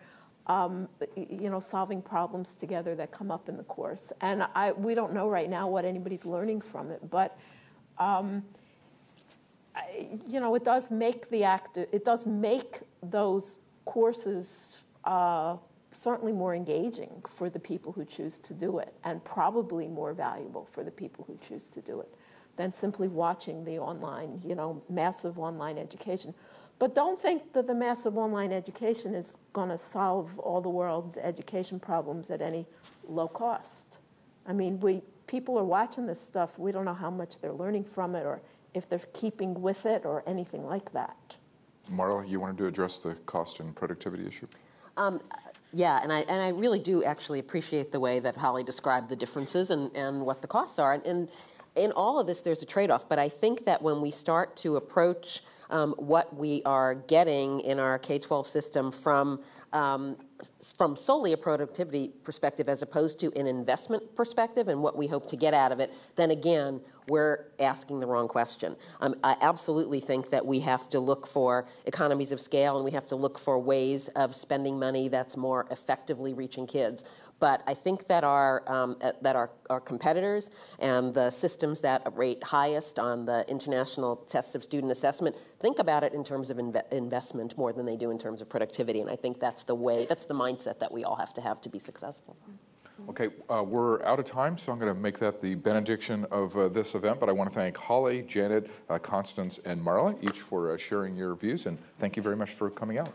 solving problems together that come up in the course. And we don't know right now what anybody's learning from it, but it does make those courses certainly more engaging for the people who choose to do it, and probably more valuable for the people who choose to do it than simply watching the online, massive online education. But don't think that the massive online education is going to solve all the world's education problems at any low cost. I mean, people are watching this stuff. We don't know how much they're learning from it, or if they're keeping with it, or anything like that. Marla, you wanted to address the cost and productivity issue? Yeah, and I really do actually appreciate the way that Holly described the differences and what the costs are. And in all of this, there's a trade-off. But I think that when we start to approach what we are getting in our K-12 system from solely a productivity perspective as opposed to an investment perspective and what we hope to get out of it, then again, we're asking the wrong question. I absolutely think that we have to look for economies of scale, and we have to look for ways of spending money that's more effectively reaching kids. But I think that our competitors and the systems that rate highest on the international tests of student assessment think about it in terms of investment more than they do in terms of productivity. And I think that's the mindset that we all have to be successful. Okay, we're out of time, so I'm going to make that the benediction of this event. But I want to thank Holly, Janet, Constance, and Marla, each for sharing your views. And thank you very much for coming out.